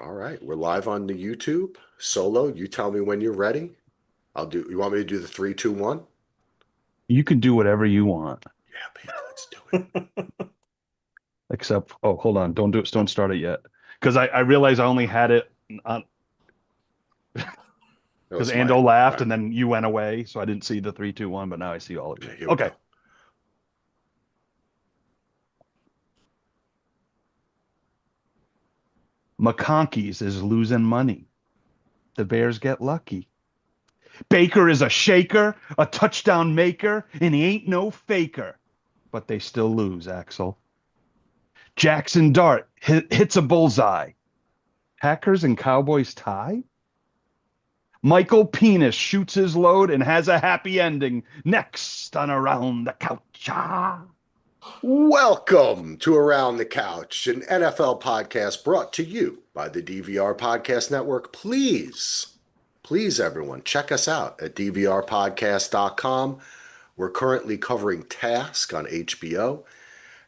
All right, we're live on the YouTube. Solo, you tell me when you're ready. You want me to do the three, two, one? You can do whatever you want, Yeah, baby, let's do it. except, oh, hold on. Don't do it. Don't start it yet. Because I realized I only had it on, That because was my, Ando laughed all and then you went away. So I didn't see the three, two, one, but now I see all of you. okay, here we Okay. go. McConkey's is losing money. The Bears get lucky. Baker is a shaker, a touchdown maker, and he ain't no faker. But they still lose, Axel. Jackson Dart hits a bullseye. Packers and Cowboys tie? Michael Penis shoots his load and has a happy ending. Next on Around the Couch. Ah. Welcome to Around the Couch, an NFL podcast brought to you by the DVR Podcast Network. Please, everyone, check us out at dvrpodcast.com. We're currently covering Task on HBO,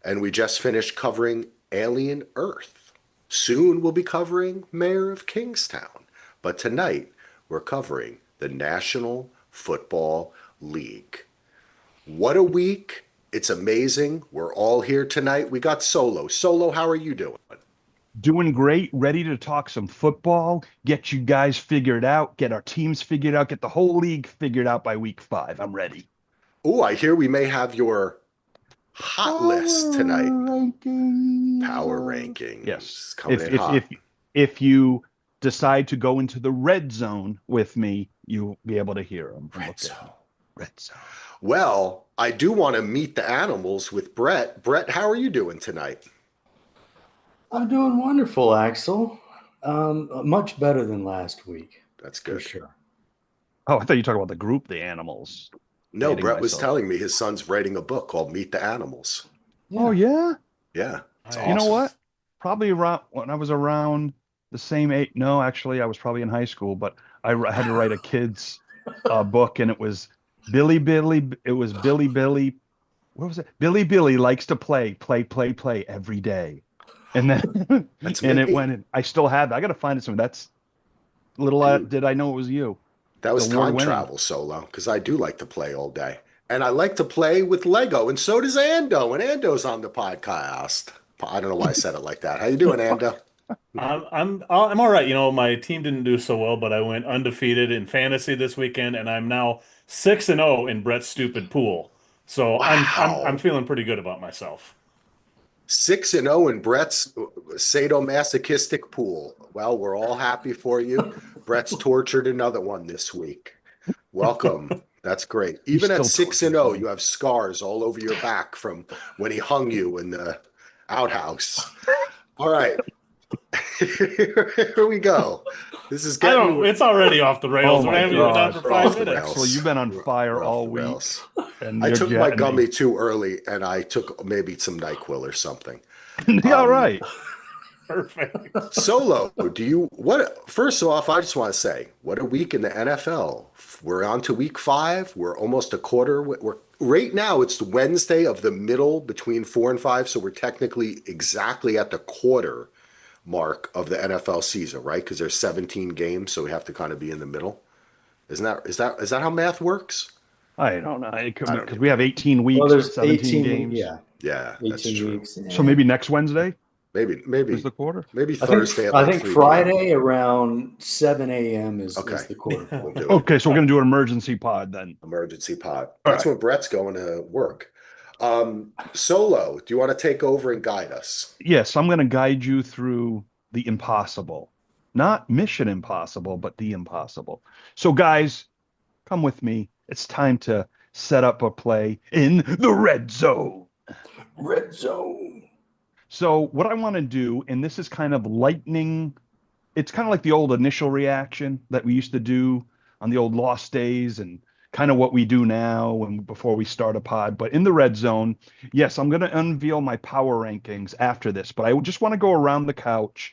and we just finished covering Alien Earth. Soon we'll be covering Mayor of Kingstown. But tonight we're covering the National Football League. What a week. It's amazing. We're all here tonight. We got Solo. Solo, how are you doing? Doing great, ready to talk some football, get you guys figured out, get our teams figured out, get the whole league figured out by week 5. I'm ready. Oh, I hear we may have your hot list tonight. Power rankings. Power Yes. rankings coming If in if hot. if if you decide to go into the red zone with me, you'll be able to hear them and Red look at zone. them. Red zone. Well, I do want to meet the animals with Brett. Brett, how are you doing tonight? I'm doing wonderful, Axel. Much better than last week, That's for good. sure. Oh, I thought you talked about the group, the animals. No, Dating Brett was myself. telling me his son's writing a book called Meet the Animals. Oh Yeah. yeah. Yeah, it's You know awesome. what? Probably around when I was around the same age. No, actually, I was probably in high school, but had to write a kid's book, and it was Billy Billy. It was Billy Billy. What was it? Billy Billy likes to play every day, and then That's and it me. went. I still have. I got to find it somewhere. That's little. Dude, Did I know it was you? that It's was award time winning. travel solo because I do like to play all day. And I like to play with Lego, and so does Ando. And Ando's on the podcast. I don't know why I said it like that. How you doing, Ando? I'm all right. You know, my team didn't do so well, but I went undefeated in fantasy this weekend, and I'm now 6-0 in Brett's stupid pool. So I'm Wow. feeling pretty good about myself. 6-0 in Brett's sadomasochistic pool. Well, we're all happy for you. Brett's tortured another one this week. Welcome. That's great. He Even at still 6 and tortures 0, me. you have scars all over your back from when he hung you in the outhouse. All right. Here we go. This is I getting don't. It's already off the Oh rails. We my haven't even been on gosh, for we're five off the Axel, minutes. you've rails. been on fire We're off all the week, rails. and I you're took my getting me. gummy too early and I took maybe some NyQuil or something. All Um, right. Perfect. Solo, do you what? First off, I just want to say, what a week in the NFL. We're on to week 5. We're almost a quarter. We're right now. It's the Wednesday of the middle between 4 and 5, so we're technically exactly at the quarter mark of the NFL season, right? Because there's 17 games, so we have to kind of be in the middle. Isn't that is that how math works? I don't know. It could I be don't because we even have know. 18 Well, weeks, there's 17 18 weeks. games. Yeah, Yeah, that's 18 true. weeks. So maybe next Wednesday Maybe is maybe the quarter. maybe I think Thursday at I like think 3 p.m. Friday around 7 a.m. is Okay, the quarter we'll point. do it. Okay, so we're gonna do an emergency pod then. Emergency pod. All That's right. when Brett's going to work. Solo, do you want to take over and guide us? Yes, I'm gonna guide you through the impossible. Not Mission Impossible, but the impossible. So guys, come with me. It's time to set up a play in the red zone. Red zone. So what I want to do, and this is kind of lightning, it's kind of like the old initial reaction that we used to do on the old Lost Days and kind of what we do now and before we start a pod. But in the red zone, yes, I'm going to unveil my power rankings after this, but I just want to go around the couch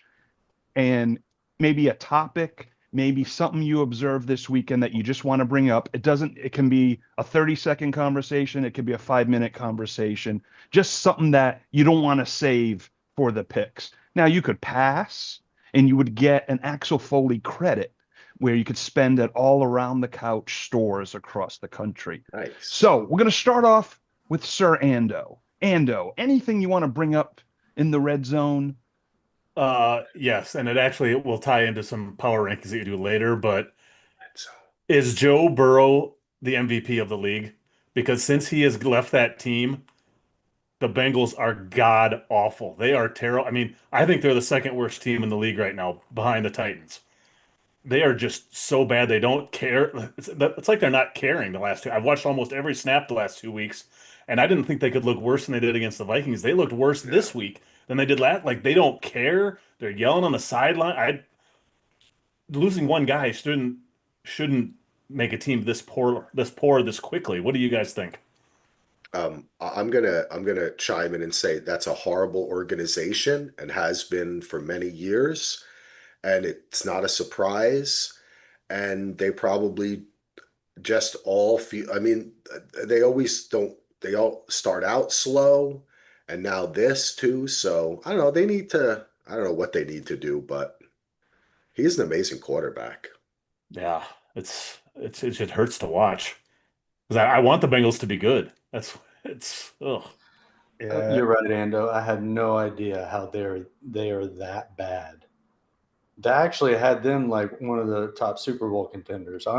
and maybe a topic, maybe something you observed this weekend that you just want to bring up. It can be a 30-second conversation, it could be a 5-minute conversation, just something that you don't want to save for the picks. Now, you could pass and you would get an Axel Foley credit where you could spend at all around the couch stores across the country. Nice. So we're going to start off with Sir Ando. Ando, anything you want to bring up in the red zone? Yes, and it will tie into some power rankings that you do later, but So, is Joe Burrow the MVP of the league? Because since he has left that team, the Bengals are god awful. They are terrible. I mean, I think they're the second worst team in the league right now, behind the Titans. They are just so bad. They don't care. It's like they're not caring the last two. I've watched almost every snap the last 2 weeks, and I didn't think they could look worse than they did against the Vikings. They looked worse this week than they did last. Like they don't care. They're yelling on the sideline. I Losing one guy shouldn't make a team this quickly. What do you guys think? I'm gonna chime in and say that's a horrible organization and has been for many years, and it's not a surprise. And they probably just all feel. I mean, they always don't. They all start out slow, and now this too. So I don't know. They need to. I don't know what they need to do, but he's an amazing quarterback. Yeah, it just hurts to watch because I want the Bengals to be good. It's ugh. You're right, Ando. I had no idea how they are that bad. They actually had them like one of the top Super Bowl contenders. I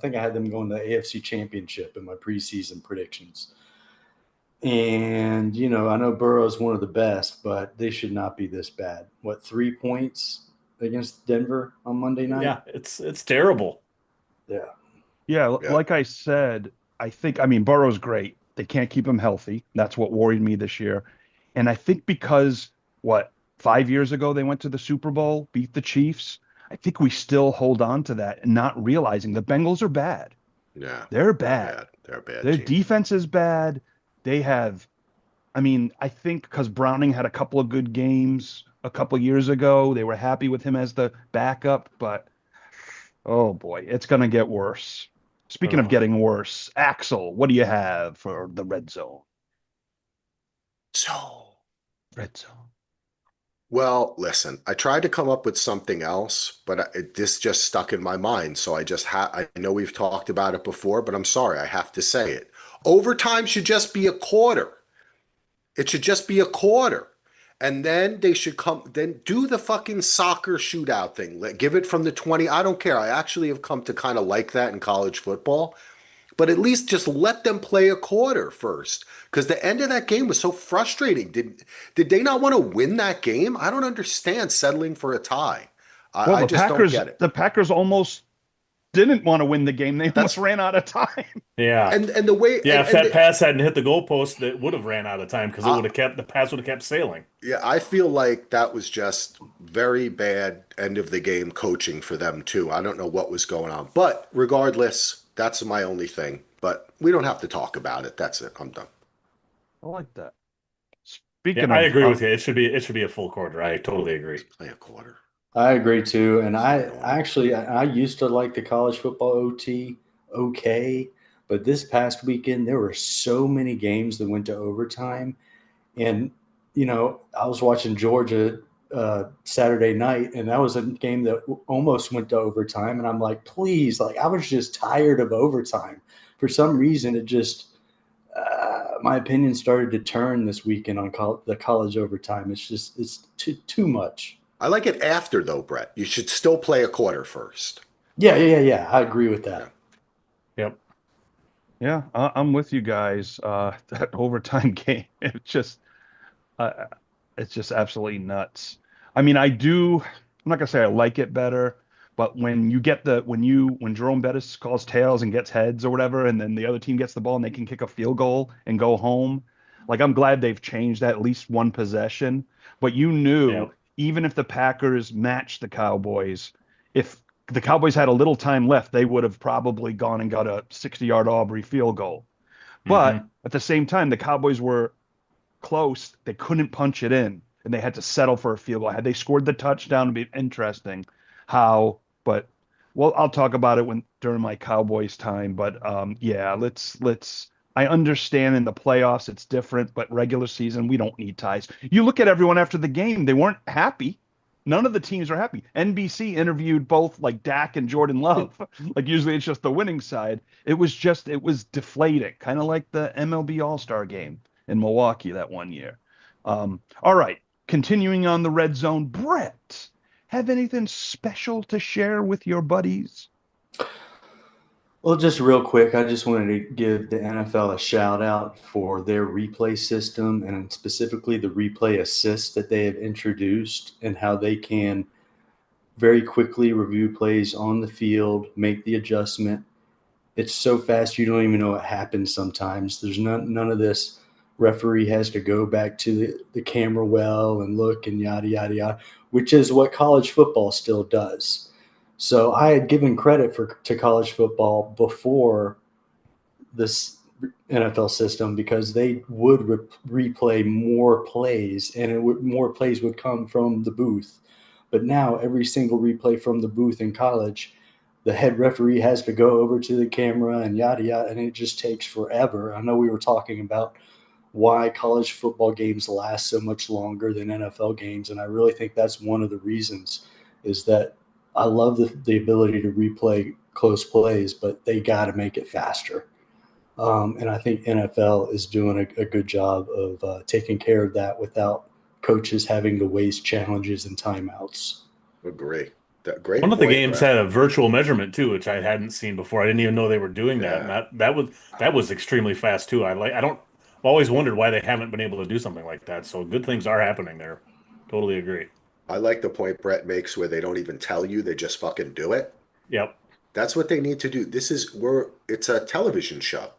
think I had them going to the AFC Championship in my preseason predictions. And, I know Burrow's one of the best, but they should not be this bad. What, 3 points against Denver on Monday night? Yeah, it's terrible. Yeah. Yeah, Yeah. like I said, I mean, Burrow's great. They can't keep him healthy. That's what worried me this year. And I think because, 5 years ago they went to the Super Bowl, beat the Chiefs, I think we still hold on to that and not realizing the Bengals are bad. Yeah, They're bad. They're a bad Their team. defense is bad. They have, I mean, I think because Browning had a couple of good games a couple of years ago, they were happy with him as the backup, but oh boy, it's going to get worse. Speaking of Ugh. getting worse, Axel, what do you have for the red zone? So, Red zone. well, listen, I tried to come up with something else, but this just stuck in my mind. So I know we've talked about it before, but I'm sorry, I have to say it. Overtime should just be a quarter. It should just be a quarter. And then they should then do the fucking soccer shootout thing. Give it from the 20. I don't care. I actually have come to kind of like that in college football. But at least just let them play a quarter first, because the end of that game was so frustrating. Did they not want to win that game? I don't understand settling for a tie. Well, I just don't get it. The Packers almost didn't want to win the game. They almost That's ran out of time. Yeah. and the way Yeah, and if that the- pass hadn't hit the goalpost, that would have ran out of time because the pass would have kept sailing. yeah, I feel like that was just very bad end of the game coaching for them too. I don't know what was going on, but regardless, that's my only thing. But we don't have to talk about it. That's it. I'm done. I like that. Yeah, Speaking I of, agree with you. It should be a full quarter. I totally agree. Play a quarter. I agree too. And I used to like the college football OT okay, but this past weekend there were so many games that went to overtime. And, I was watching Georgia Saturday night, and that was a game that almost went to overtime. And I'm like, please, like I was just tired of overtime. For some reason, it just my opinion started to turn this weekend on the college overtime. It's too much. I like it after though, Brett. You should still play a quarter first. Yeah. I agree with that. Yep. yeah, I'm with you guys. That overtime game, uh, it's just absolutely nuts. I mean, I'm not gonna say I like it better, but when you get when Jerome Bettis calls tails and gets heads or whatever, and then the other team gets the ball and they can kick a field goal and go home, like I'm glad they've changed that at least one possession. But you knew Yeah. even if the Packers matched the Cowboys, if the Cowboys had a little time left, they would have probably gone and got a 60-yard Aubrey field goal. But at the same time, the Cowboys were close. They couldn't punch it in, and they had to settle for a field goal. Had they scored the touchdown, it'd be interesting how. But well, I'll talk about it during my Cowboys time. But yeah, let's. I understand in the playoffs it's different, but regular season we don't need ties. You look at everyone after the game; they weren't happy. none of the teams are happy. NBC interviewed both like Dak and Jordan Love. Like usually it's just the winning side. It was deflating, kind of like the MLB All-Star game in Milwaukee that one year. All right, continuing on the red zone, Brett, have anything special to share with your buddies? Well, just real quick, I just wanted to give the NFL a shout out for their replay system and specifically the replay assist that they have introduced and how they can very quickly review plays on the field, make the adjustment. It's so fast you don't even know what happens sometimes. There's none of this referee has to go back to the camera well and look and yada, yada, yada, which is what college football still does. So I had given credit to college football before this NFL system because they would replay more plays and more plays would come from the booth. But now every single replay from the booth in college, the head referee has to go over to the camera and yada, yada, and it just takes forever. I know we were talking about why college football games last so much longer than NFL games, and I really think that's one of the reasons is that I love the ability to replay close plays, but they got to make it faster. And I think NFL is doing a good job of taking care of that without coaches having to waste challenges and timeouts. Agree. Great. One of the point, games Brett. had a virtual measurement too, which I hadn't seen before. I didn't even know they were doing that. Yeah. And that was extremely fast too. I've always wondered why they haven't been able to do something like that. So good things are happening there. Totally agree. I like the point Brett makes where they don't even tell you, they just fucking do it. Yep. That's what they need to do. It's a television show.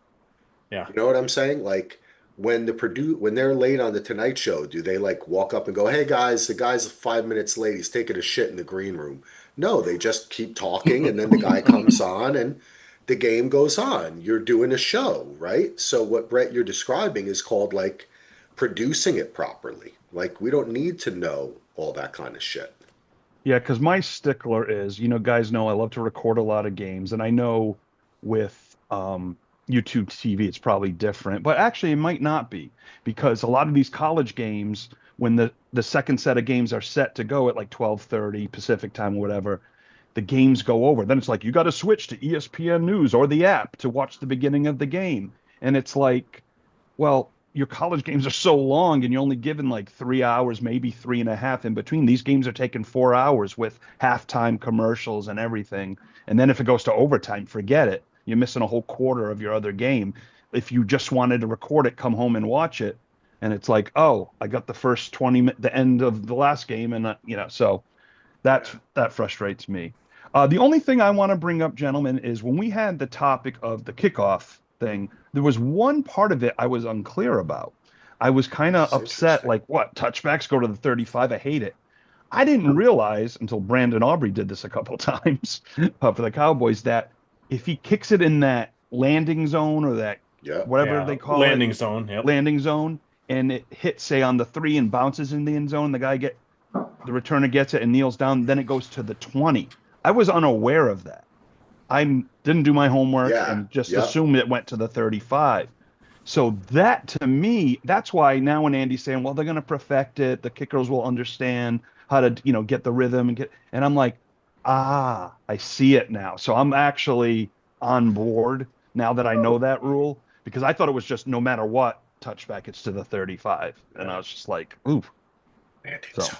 Yeah. You know what I'm saying? Like when they're late on the Tonight Show, do they like walk up and go, "Hey guys, the guy's 5 minutes late. He's taking a shit in the green room." No, they just keep talking and then the guy comes on and the game goes on. You're doing a show, right? So what Brett you're describing is called like producing it properly. Like we don't need to know all that kind of shit. Yeah, because my stickler is, guys know I love to record a lot of games, and I know with YouTube TV it's probably different, but actually it might not be because a lot of these college games, when the second set of games are set to go at like 12:30 Pacific time or whatever, the games go over. Then it's like you got to switch to ESPN News or the app to watch the beginning of the game, and it's like, well, your college games are so long and you're only given like 3 hours, maybe 3.5 in between. These games are taking 4 hours with halftime commercials and everything. And then if it goes to overtime, forget it. You're missing a whole quarter of your other game. If you just wanted to record it, come home and watch it. And it's like, oh, I got the first 20 minutes, the end of the last game. And, so that frustrates me. The only thing I want to bring up, gentlemen, is when we had the topic of the kickoff thing, there was one part of it I was unclear about. I was kind of upset, like, what, touchbacks go to the 35? I hate it. I didn't realize until Brandon Aubrey did this a couple of times for the Cowboys that if he kicks it in that landing zone or that whatever they call landing it, zone, yep. landing zone, and it hits, say, on the 3 and bounces in the end zone, the returner gets it and kneels down, then it goes to the 20. I was unaware of that. I didn't do my homework and just assumed it went to the 35. So that, to me, that's why now when Andy's saying, well, they're going to perfect it, the kickers will understand how to, get the rhythm and I'm like, I see it now. So I'm actually on board now that I know that rule because I thought it was just no matter what touchback, it's to the 35. And I was just like, ooh. Landing zone.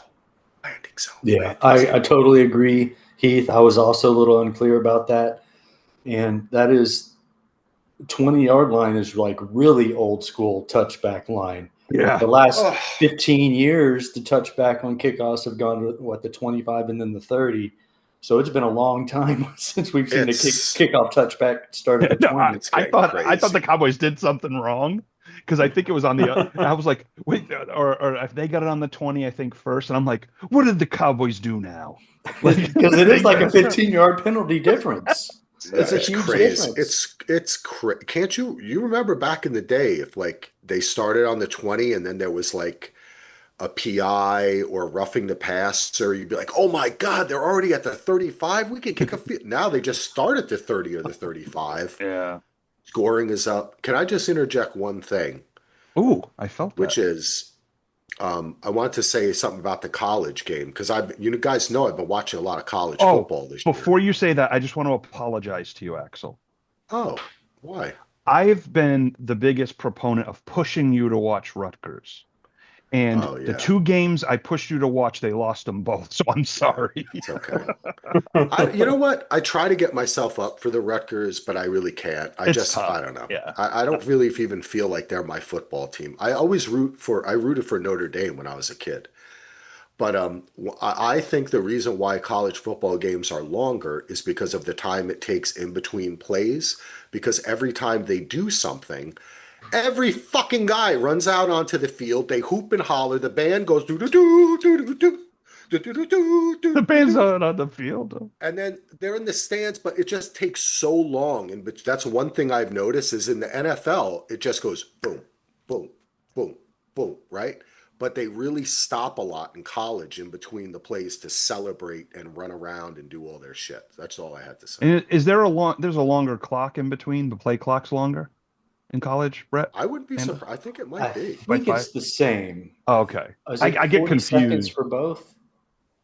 Yeah, I totally agree, Heath. I was also a little unclear about that. And that is 20-yard line is like really old school touchback line. Yeah. The last 15 years, the touchback on kickoffs have gone to the 25 and then the 30. So it's been a long time since we've seen the kickoff touchback start at the 20. I thought the Cowboys did something wrong because I think it was on the. I was like, wait, or if they got it on the 20, I think first, and I'm like, what did the Cowboys do now? Because it is like a 15-yard penalty difference. It's a huge crazy. difference. It's crazy. Can't you remember back in the day if like they started on the 20 and then there was like a PI or roughing the passer, you'd be like, oh my God, they're already at the 35. We can kick a field. Now they just start at the 30 or the 35. Yeah. Scoring is up. Can I just interject one thing? Ooh, I felt that. Which is I want to say something about the college game because you guys know I've been watching a lot of college Oh, football this year. before you say that, I just want to apologize to you, Axel. Oh, why? I've been the biggest proponent of pushing you to watch Rutgers. And Oh, the yeah. two games I pushed you to watch, they lost them both. So I'm sorry. It's okay. You know what? I try to get myself up for the Rutgers, but I really can't. It's tough. I don't know. Yeah. I don't really even feel like they're my football team. I rooted for Notre Dame when I was a kid. But I think the reason why college football games are longer is because of the time it takes in between plays. Because every time they do something, every fucking guy runs out onto the field. They hoop and holler. The band goes do do do do do do do do do do The do band's do, not on the field. and then they're in the stands. But it just takes so long. And but that's one thing I've noticed is in the NFL, it just goes boom, boom, boom, boom, right? But they really stop a lot in college in between the plays to celebrate and run around and do all their shit. That's all I had to say. And there's a longer clock in between? The play clock's longer in college, Brett? I wouldn't be And surprised. I think it I might be. think By it's the same. Oh, okay. Is I it get 40 seconds confused. for both,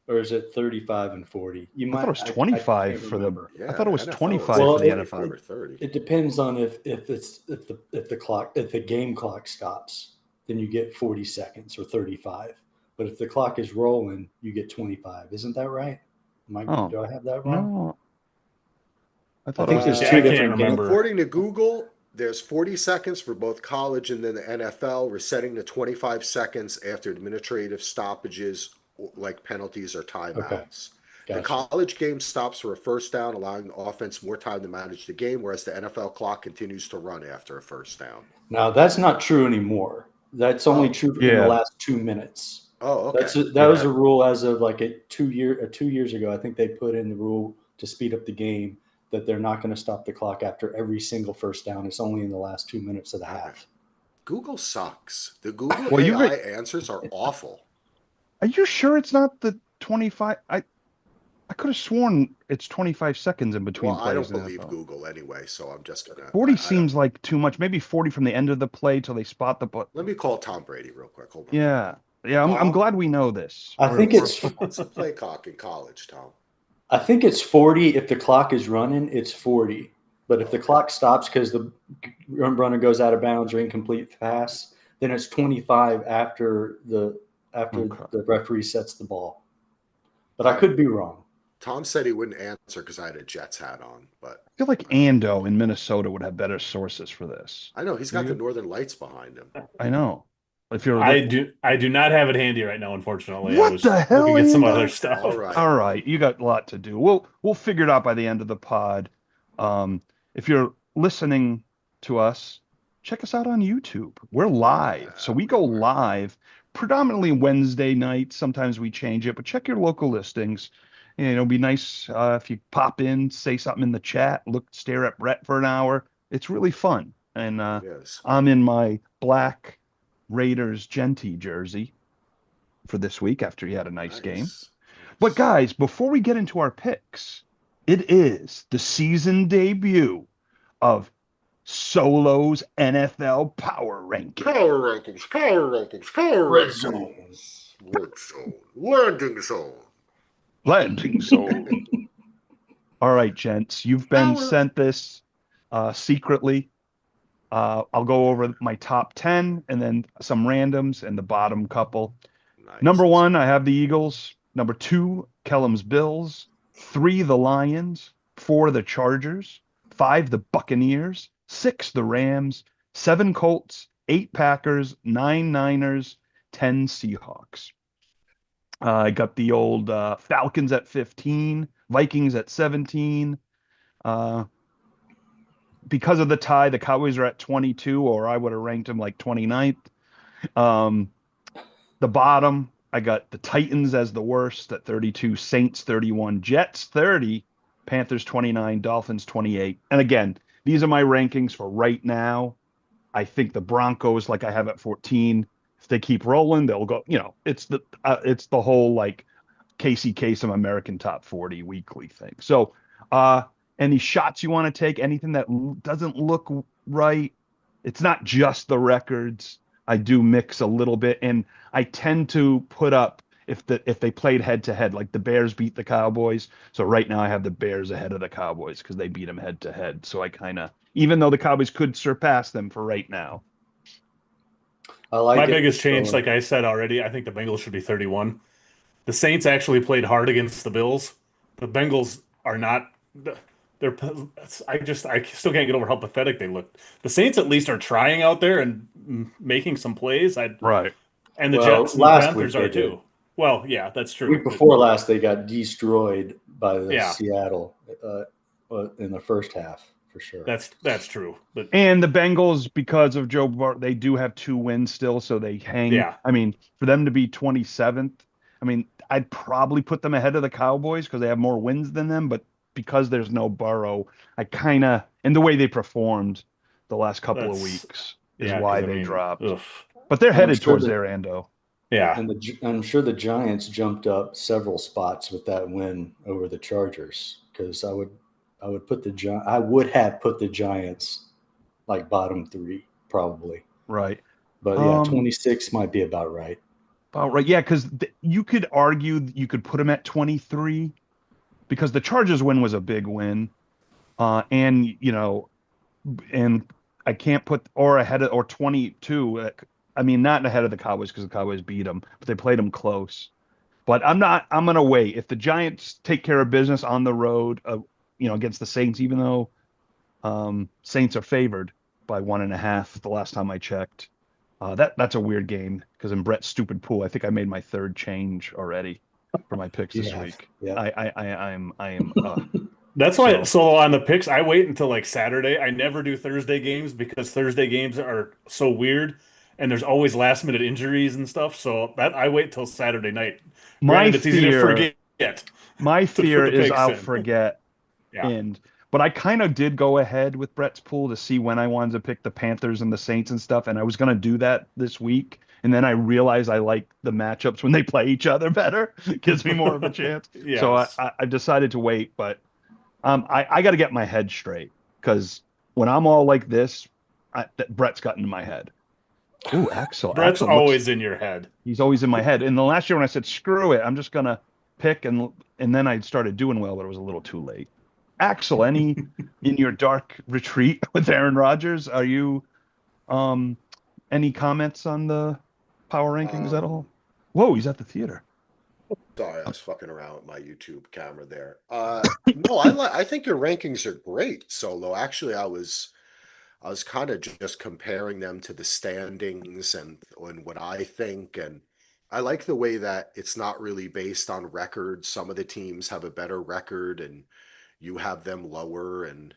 or is it 35 and 40? You I might. thought it was I 25 can't for the. remember. Yeah, I thought it was NFL 25 Well, for the it- NFL. 25 or 30. It depends on if the game clock stops, then you get 40 seconds or 35. But if the clock is rolling, you get 25. Isn't that right? Oh. Do I have that wrong? No, I I thought think it there's was. two I can't different remember. games. According to Google, there's 40 seconds for both college and then the NFL, resetting to 25 seconds after administrative stoppages like penalties or timeouts. The Gotcha. college game stops for a first down, allowing the offense more time to manage the game, whereas the NFL clock continues to run after a first down. Now that's not true anymore. That's only Oh. true in Yeah. the last 2 minutes. Oh, okay. That was a rule as of like 2 years ago. I think they put in the rule to speed up the game that they're not going to stop the clock after every single first down. It's only in the last 2 minutes of the half. Google sucks. The Google Well, AI answers are awful. Are you sure it's not the 25? I could have sworn it's 25 seconds in between Well, I plays. don't in the believe NFL. Google anyway, so I'm just gonna. 40 I seems like too much. Maybe 40 from the end of the play till they spot the. But let me call Tom Brady real quick. Hold on. yeah, I'm Tom? glad we know this. I think it's What's the play clock in college, Tom? I think it's 40 if the clock is running. It's 40, but if the clock stops because the runner goes out of bounds or incomplete pass, then it's 25 after the referee sets the ball. But I could be wrong. Tom said he wouldn't answer because I had a Jets hat on, but I feel like Ando in Minnesota would have better sources for this. I know he's got the Northern Lights behind him. I know. If you're I do not have it handy right now, unfortunately. What I was the hell, looking at some Ian? other stuff. All right. you got a lot to do. We'll figure it out by the end of the pod. If you're listening to us, check us out on YouTube. We're live. So we go live predominantly Wednesday nights. Sometimes we change it, but check your local listings. And it'll be nice if you pop in, say something in the chat, stare at Brett for an hour. It's really fun. And Yes. I'm in my black Raiders Genty jersey for this week after he had a nice game. But guys, before we get into our picks, it is the season debut of Solo's NFL Power Ranking. Power rankings, power rankings, power Red rankings. Red zone, landing zone. Landing zone. All right, gents, you've been Power- sent this secretly. I'll go over my top 10 and then some randoms and the bottom couple. Nice. Number 1, I have the Eagles. Number 2, Kellum's Bills. 3, the Lions. 4, the Chargers. 5, the Buccaneers. 6, the Rams. 7, Colts. 8, Packers. 9, Niners. 10, Seahawks. I got the old Falcons at 15, Vikings at 17. Because of the tie, the Cowboys are at 22, or I would have ranked them like 29th. The bottom, I got the Titans as the worst at 32, Saints 31, Jets 30, Panthers 29, Dolphins 28. And again, these are my rankings for right now. I think the Broncos, like I have at 14, if they keep rolling, they'll go, it's the whole like Casey Kasem American Top 40 weekly thing. So, any shots you want to take, anything that doesn't look right, it's not just the records. I do mix a little bit, and I tend to put up if they played head to head, like the Bears beat the Cowboys. So right now I have the Bears ahead of the Cowboys because they beat them head to head. So I kind of, even though the Cowboys could surpass them for right now. I like My it. biggest change, So, like I said already, I think the Bengals should be 31. The Saints actually played hard against the Bills. The Bengals are not. They're. I still can't get over how pathetic they looked. The Saints at least are trying out there and making some plays. Right. And the well, Jets and the last week Panthers they are did. too. Well, yeah, that's true. Week before last, they got destroyed by the Yeah. Seattle in the first half for sure. That's true. But And the Bengals, because of Joe Burrow, they do have 2 wins still, so they hang. Yeah. I mean, for them to be 27th, I mean, I'd probably put them ahead of the Cowboys because they have more wins than them. But because there's no Burrow, I kind of, and the way they performed the last couple of weeks is why they dropped. Ugh. But they're I'm headed sure towards that- their endo. Yeah. And I'm sure the Giants jumped up several spots with that win over the Chargers because I would have put the Giants like bottom 3 probably. Right. But yeah, 26 might be about right. About right. Yeah, because you could argue you could put them at 23 because the Chargers win was a big win. And, you know, and I can't put or ahead of or 22. I mean, not ahead of the Cowboys because the Cowboys beat them, but they played them close. But I'm going to wait. If the Giants take care of business on the road, you know, against the Saints, even though Saints are favored by 1.5 the last time I checked. That's a weird game because in Brett's stupid pool, I think I made my 3rd change already for my picks this week. Yeah. I am. That's why. So on the picks, I wait until like Saturday. I never do Thursday games because Thursday games are so weird, and there's always last minute injuries and stuff. So that I wait till Saturday night. Granted, it's easy to forget. My fear is I'll in. forget. Yeah. But I kind of did go ahead with Brett's pool to see when I wanted to pick the Panthers and the Saints and stuff, and I was going to do that this week. And then I realized I like the matchups when they play each other better. It gives me more of a chance. Yes. So I decided to wait, but I got to get my head straight because when I'm all like this, Brett's got into my head. Ooh, Axel. Brett's Axel always in your head. He's always in my head. And the last year when I said, screw it, I'm just going to pick, and then I started doing well, but it was a little too late. Axel, any in your dark retreat with Aaron Rodgers, are you any comments on the power rankings at all? Whoa, he's at the theater. Sorry, I was fucking around with my YouTube camera there. No, I think your rankings are great, Solo. Actually, I was kind of just comparing them to the standings and what I think, and I like the way that it's not really based on records. Some of the teams have a better record, and you have them lower and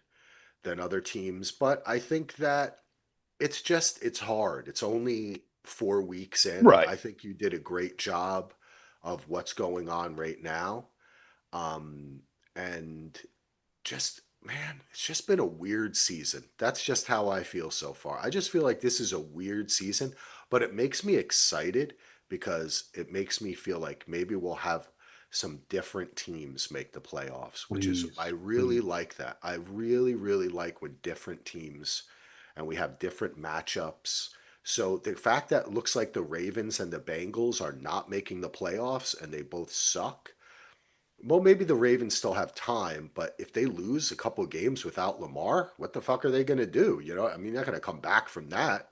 than other teams. But I think that it's hard. It's only 4 weeks in. Right. I think you did a great job of what's going on right now. And just, man, it's just been a weird season. That's just how I feel so far. I just feel like this is a weird season, but it makes me excited because it makes me feel like maybe we'll have some different teams make the playoffs, which is, I really like that. I really, really like when different teams and we have different matchups. So the fact that it looks like the Ravens and the Bengals are not making the playoffs and they both suck, well, maybe the Ravens still have time, but if they lose a couple of games without Lamar, what the fuck are they going to do? You know, I mean, they're not going to come back from that.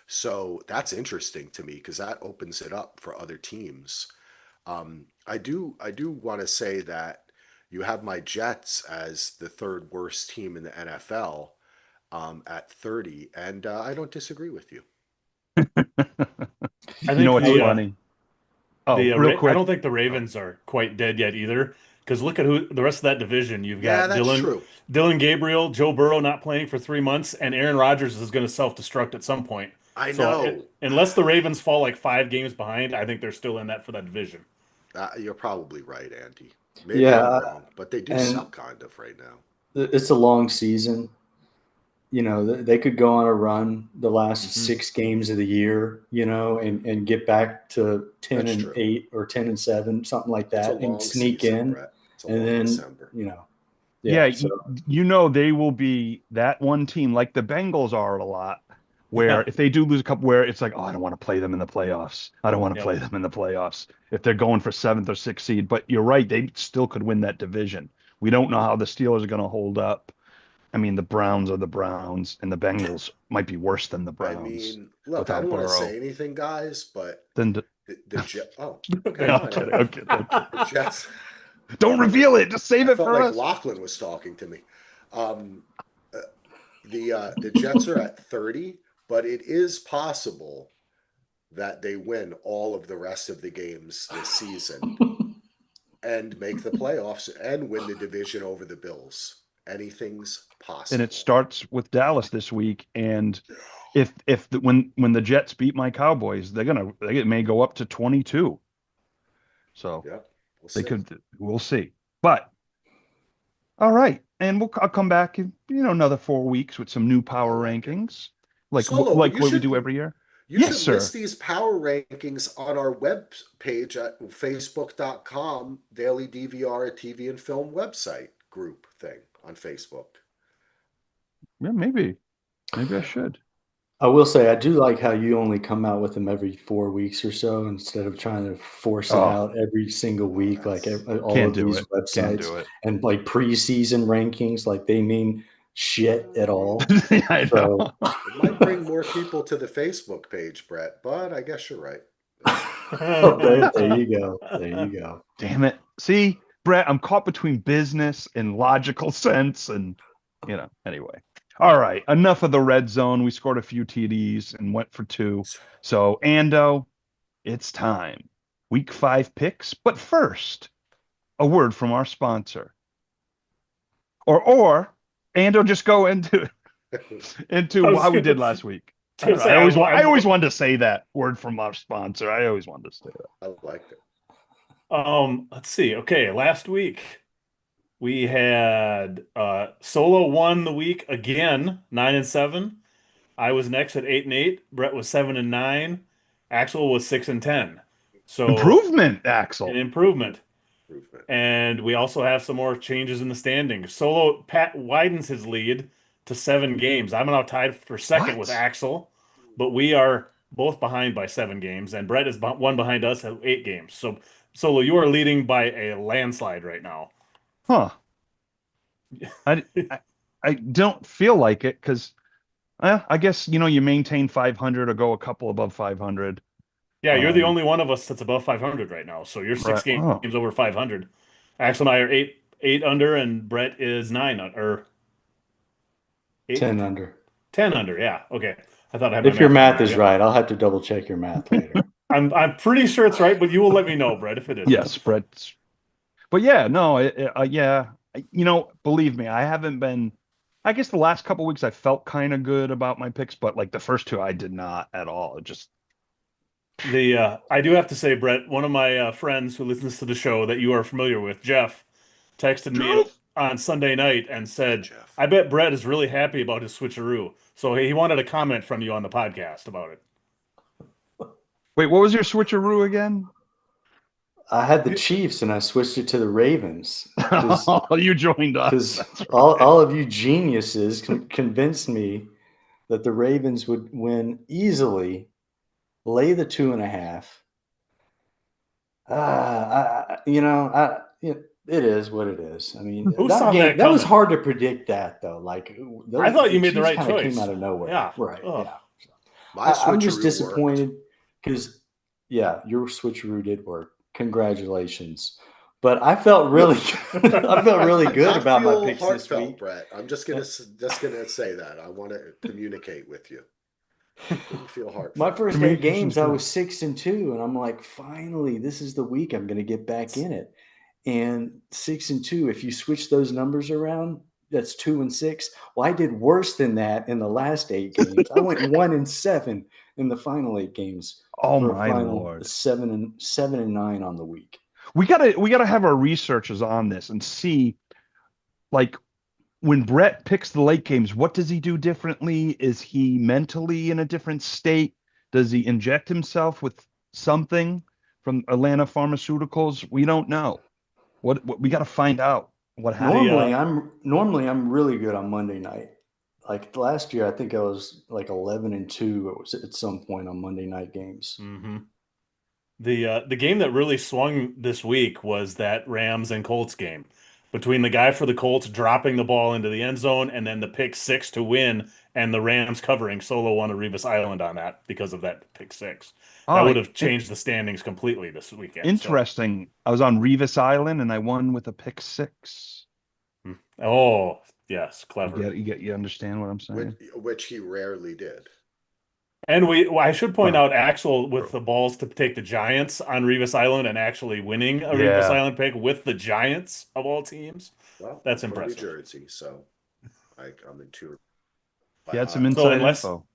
So that's interesting to me because that opens it up for other teams. I do want to say that you have my Jets as the 3rd worst team in the NFL at 30, and I don't disagree with you. You know what's funny? Real quick. I don't think the Ravens are quite dead yet either. Because look at who the rest of that division. You've got Dylan Gabriel, Joe Burrow not playing for 3 months, and Aaron Rodgers is going to self-destruct at some point. I know. So unless the Ravens fall like 5 games behind, I think they're still in that for that division. You're probably right, Andy. Maybe I'm wrong, but they do suck kind of right now. It's a long season. You know, they could go on a run the last 6 games of the year, you know, and get back to 10-8 or 10-7, something like that, and sneak in. And then, December. You know. Yeah, you know they will be that one team like the Bengals are a lot. where Yeah. if they do lose a couple, where it's like, oh, I don't want to play them in the playoffs. I don't want to Yep. play them in the playoffs if they're going for seventh or sixth seed. But you're right, they still could win that division. We don't know how the Steelers are going to hold up. I mean, the Browns are the Browns, and the Bengals might be worse than the I Browns mean, look, I without don't want to say Burrow. anything, guys, but Then the Jet. Oh, okay, I'm fine. kidding. I'm kidding. I'm kidding. The Jets. Don't reveal it. Just I save it felt for like us. Lachlan was talking to me. Um, uh, the Jets are at 30, but it is possible that they win all of the rest of the games this season and make the playoffs and win the division over the Bills. Anything's possible. And it starts with Dallas this week. And when the Jets beat my Cowboys, they may go up to 22. So Yeah, we'll see. we'll see. But all right, and I'll come back in another 4 weeks with some new power like it. rankings, like Solo, like what we do every year. you Yes, should sir. list these power rankings on our web page at facebook.com, Daily DVR, a TV and film website group thing on Facebook. Yeah, maybe I should. I will say I do like how you only come out with them every 4 weeks or so instead of trying to force it out every single week like all Can't of do these it. Can't websites do it. and like preseason rankings, like they mean shit at all. I So know. It might bring more people to the Facebook page, Brett, but I guess you're right. there you go. There you go. Damn it. See, Brett, I'm caught between business and logical sense and anyway. All right, enough of the red zone. We scored a few TDs and went for 2. So, Ando, it's time. Week 5 picks, but first, a word from our sponsor. Or Ando, just go into how we did last week. I always wanted to say that word from our sponsor. I always wanted to say that. I liked it. Let's see. Okay, last week we had Solo won the week again, 9-7. I was next at 8-8. Brett was 7-9. Axel was 6-10. So Improvement, Axel. an improvement. And we also have some more changes in the standings. Solo Pat widens his lead to 7 games. I'm now tied for second with Axel, but we are both behind by 7 games, and Brett is one behind us at 8 games. So Solo, you are leading by a landslide right now. Huh. I don't feel like it because I guess you maintain 500 or go a couple above 500. Yeah, you're the only one of us that's above 500 right now. So you're 6 games over 500. Axel and I are 8 under, and Brett is 9 or 10 under. 10 under. Yeah. Okay. I thought I had if your math is right. I'll have to double check your math later. I'm pretty sure it's right, but you will let me know, Brett, if it is. Yes, Brett. But yeah, no, yeah. Believe me, I haven't been. I guess the last couple weeks I felt kind of good about my picks, but like the first 2, I did not at all. It just I do have to say, Brett, one of my friends who listens to the show that you are familiar with, Jeff, texted me on Sunday night and said, I bet Brett is really happy about his switcheroo. So he wanted a comment from you on the podcast about it. Wait, what was your switcheroo again? I had the Chiefs and I switched it to the Ravens. You joined us. Because all of you geniuses convinced me that the Ravens would win easily, lay the 2.5. It is what it is. I mean, that was hard to predict that though. Like I thought you made the right choice. Came out of nowhere. Yeah. Right. Oh. Yeah. I'm just disappointed because your switcheroo did work. Congratulations. But I felt really good about my picks this week. Brett. I'm just gonna say that. I want to communicate with you. Feel heartfelt. My first 8 games, I was 6-2, and I'm like, finally, this is the week I'm going to get back in it. And 6-2, if you switch those numbers around, that's 2-6. Well, I did worse than that in the last 8 games. I went 1-7 in the final 8 games. Oh my Lord! 7-9 on the week. We gotta have our researchers on this and see, like, when Brett picks the late games, what does he do differently? Is he mentally in a different state? Does he inject himself with something from Atlanta Pharmaceuticals? We don't know. What we got to find out what happened. Normally I'm really good on Monday night. like last year, I think I was like 11-2. It was at some point on Monday night games. Mm-hmm. The game that really swung this week was that Rams and Colts game. Between the guy for the Colts dropping the ball into the end zone and then the pick six to win, and the Rams covering solo on Revis Island on that because of that pick six. That Oh, would have changed the standings completely this weekend. So, interesting. I was on Revis Island and I won with a pick six. oh yes, clever. You understand what I'm saying? which he rarely did. And I should point Well, out Axel with the balls to take the Giants on Revis Island and actually winning a Revis yeah. Island pick with the Giants of all teams. Well, That's I'm from New impressive. Jersey, so I'm in tune. You had some So inside unless info.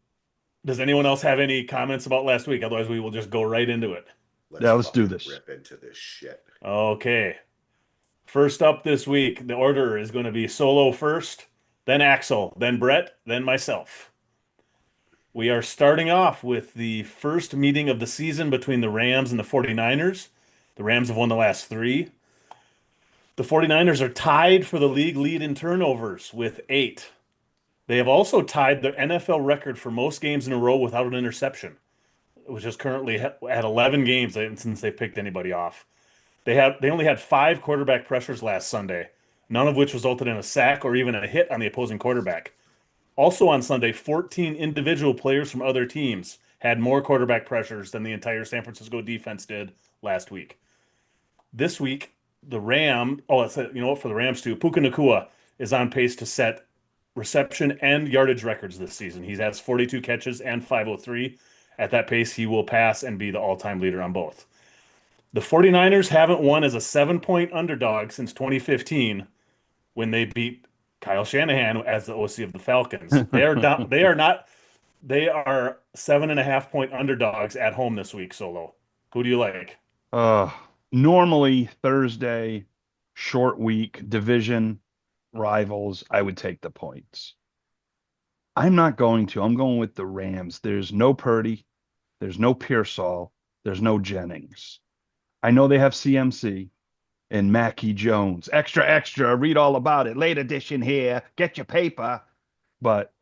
does anyone else have any comments about last week? Otherwise, we will just go right into it. Yeah, let's do fucking this. rip into this shit. Okay. First up this week, the order is going to be Solo first, then Axel, then Brett, then myself. We are starting off with the first meeting of the season between the Rams and the 49ers. The Rams have won the last three. The 49ers are tied for the league lead in turnovers with 8. They have also tied the NFL record for most games in a row without an interception, which is currently at 11 games since they've picked anybody off. They only had 5 quarterback pressures last Sunday, none of which resulted in a sack or even a hit on the opposing quarterback. Also on Sunday, 14 individual players from other teams had more quarterback pressures than the entire San Francisco defense did last week. This week, the for the Rams too, Puka Nacua is on pace to set reception and yardage records this season. He has 42 catches and 503. At that pace, he will pass and be the all-time leader on both. The 49ers haven't won as a 7-point underdog since 2015 when they beat Kyle Shanahan as the OC of the Falcons. They are down, they are 7.5-point underdogs at home this week, Solo. Who do you like? Normally Thursday, short week, division rivals, I would take the points. I'm not going to. I'm going with the Rams. There's no Purdy, there's no Pearsall, there's no Jennings. I know they have CMC and Mackie Jones. Extra, extra. Read all about it. Late edition here. Get your paper. But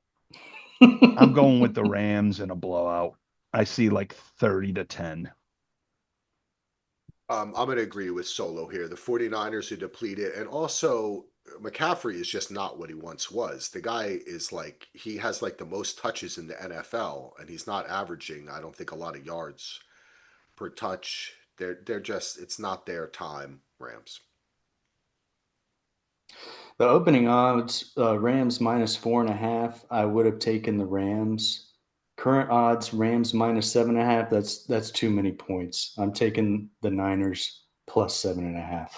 I'm going with the Rams in a blowout. I see like 30-10. I'm going to agree with Solo here. The 49ers are depleted, and also McCaffrey is just not what he once was. The guy is like, he has like the most touches in the NFL, and he's not averaging, I don't think, a lot of yards per touch. They're just, it's not their time, Rams. The opening odds, Rams -4.5. I would have taken the Rams. Current odds, Rams -7.5. That's too many points. I'm taking the Niners +7.5.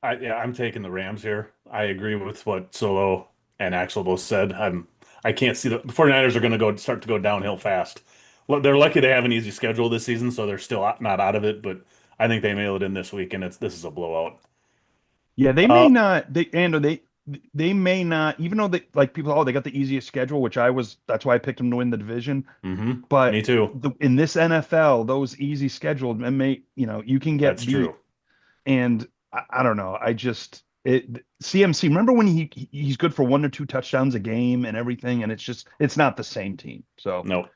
I'm taking the Rams here. I agree with what Solo and Axel both said. I can't see the 49ers are going to start to go downhill fast. They're lucky they have an easy schedule this season, so they're still not out of it. But I think they mail it in this week, and this is a blowout. Yeah, they may not. They may not. Even though they like people. Oh, they got the easiest schedule, that's why I picked them to win the division. Mm-hmm. But Me too. In this NFL, those easy scheduled you can get That's beat. true. And I don't know. CMC. Remember when he's good for 1 or 2 touchdowns a game and everything, and it's not the same team. So No.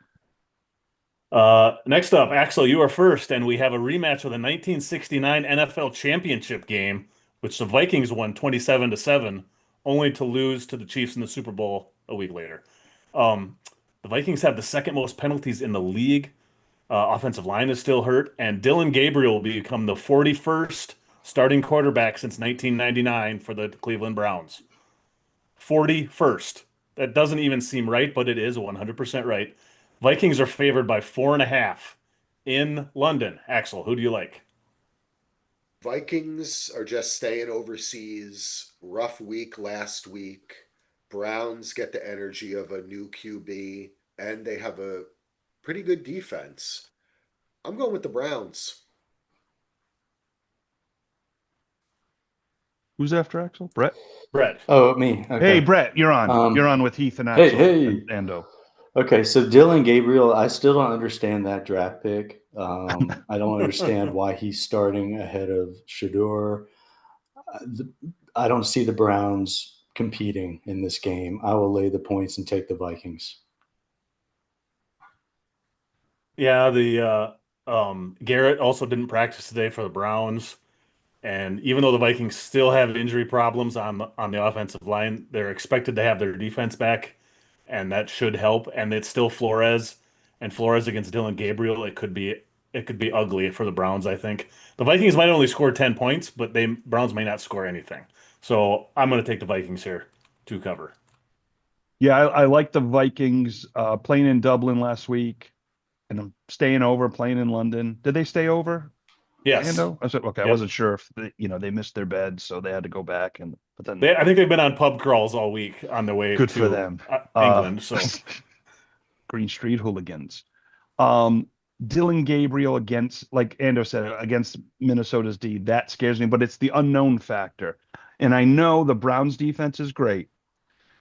Next up, Axel, you are first, and we have a rematch of the 1969 NFL Championship game, which the Vikings won 27-7, only to lose to the Chiefs in the Super Bowl a week later. The Vikings have the second most penalties in the league. Offensive line is still hurt, and Dylan Gabriel will become the 41st starting quarterback since 1999 for the Cleveland Browns. 41st. That doesn't even seem right, but it is 100% right. Vikings are favored by 4.5 in London. Axel, who do you like? Vikings are just staying overseas. Rough week last week. Browns get the energy of a new QB, and they have a pretty good defense. I'm going with the Browns. who's after Axel? Brett. Brett. Oh, me. Okay. Hey, Brett, you're on. You're on with Heath and Axel. Hey. And Ando. Okay, so Dylan Gabriel, I still don't understand that draft pick. I don't understand why he's starting ahead of Shedeur. I don't see the Browns competing in this game. I will lay the points and take the Vikings. Yeah, the Garrett also didn't practice today for the Browns. And even though the Vikings still have injury problems on the offensive line, they're expected to have their defense back, and that should help. And it's still Flores, and Flores against Dylan Gabriel. It could be ugly for the Browns, I think. The Vikings might only score 10 points, but they Browns may not score anything. So I'm going to take the Vikings here to cover. Yeah, I like the Vikings playing in Dublin last week, and I'm staying over playing in London. Did they stay over? Yes. Ando? I said, okay, I Yep. wasn't sure if they missed their beds, so they had to go back. But then I think they've been on pub crawls all week on their way good for to them. England. So Green Street hooligans. Um, Dylan Gabriel against, like Ando said, against Minnesota's D, that scares me, but it's the unknown factor. And I know the Browns defense is great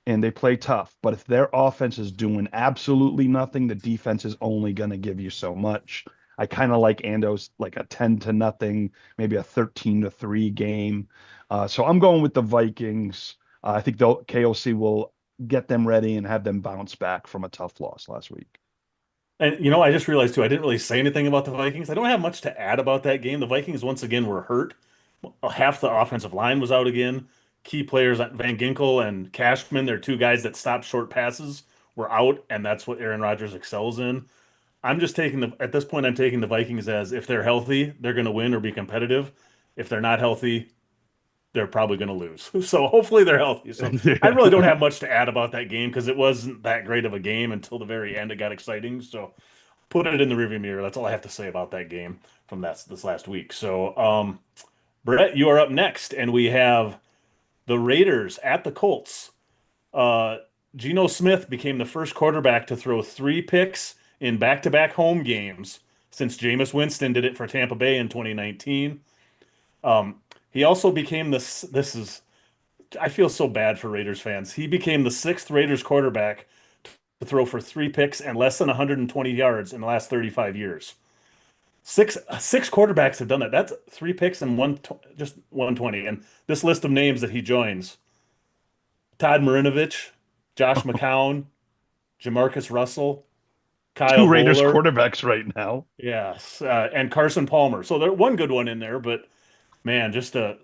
and they play tough, but if their offense is doing absolutely nothing, the defense is only going to give you so much. I kind of like Ando's like a 10-0, maybe a 13-3 game. So I'm going with the Vikings. I think KOC will get them ready and have them bounce back from a tough loss last week. And I just realized too, I didn't really say anything about the Vikings. I don't have much to add about that game. The Vikings once again were hurt. Half the offensive line was out again. Key players, Van Ginkel and Cashman, they're two guys that stop short passes, were out, and that's what Aaron Rodgers excels in. At this point, I'm taking the Vikings as if they're healthy, they're going to win or be competitive. If they're not healthy, they're probably going to lose. So hopefully they're healthy. So I really don't have much to add about that game because it wasn't that great of a game until the very end. It got exciting. So put it in the rearview mirror. That's all I have to say about that game from this last week. So, Brett, you are up next, and we have the Raiders at the Colts. Uh, Geno Smith became the first quarterback to throw 3 picks in back-to-back home games since Jameis Winston did it for Tampa Bay in 2019. He also became I feel so bad for Raiders fans. He became the sixth Raiders quarterback to throw for 3 picks and less than 120 yards in the last 35 years. Six quarterbacks have done that. That's 3 picks and just 120. And this list of names that he joins: Todd Marinovich, Josh McCown, Jamarcus Russell, Two Kyle Raiders Bowler, quarterbacks right now. yes, and Carson Palmer. So there's one good one in there, but man, the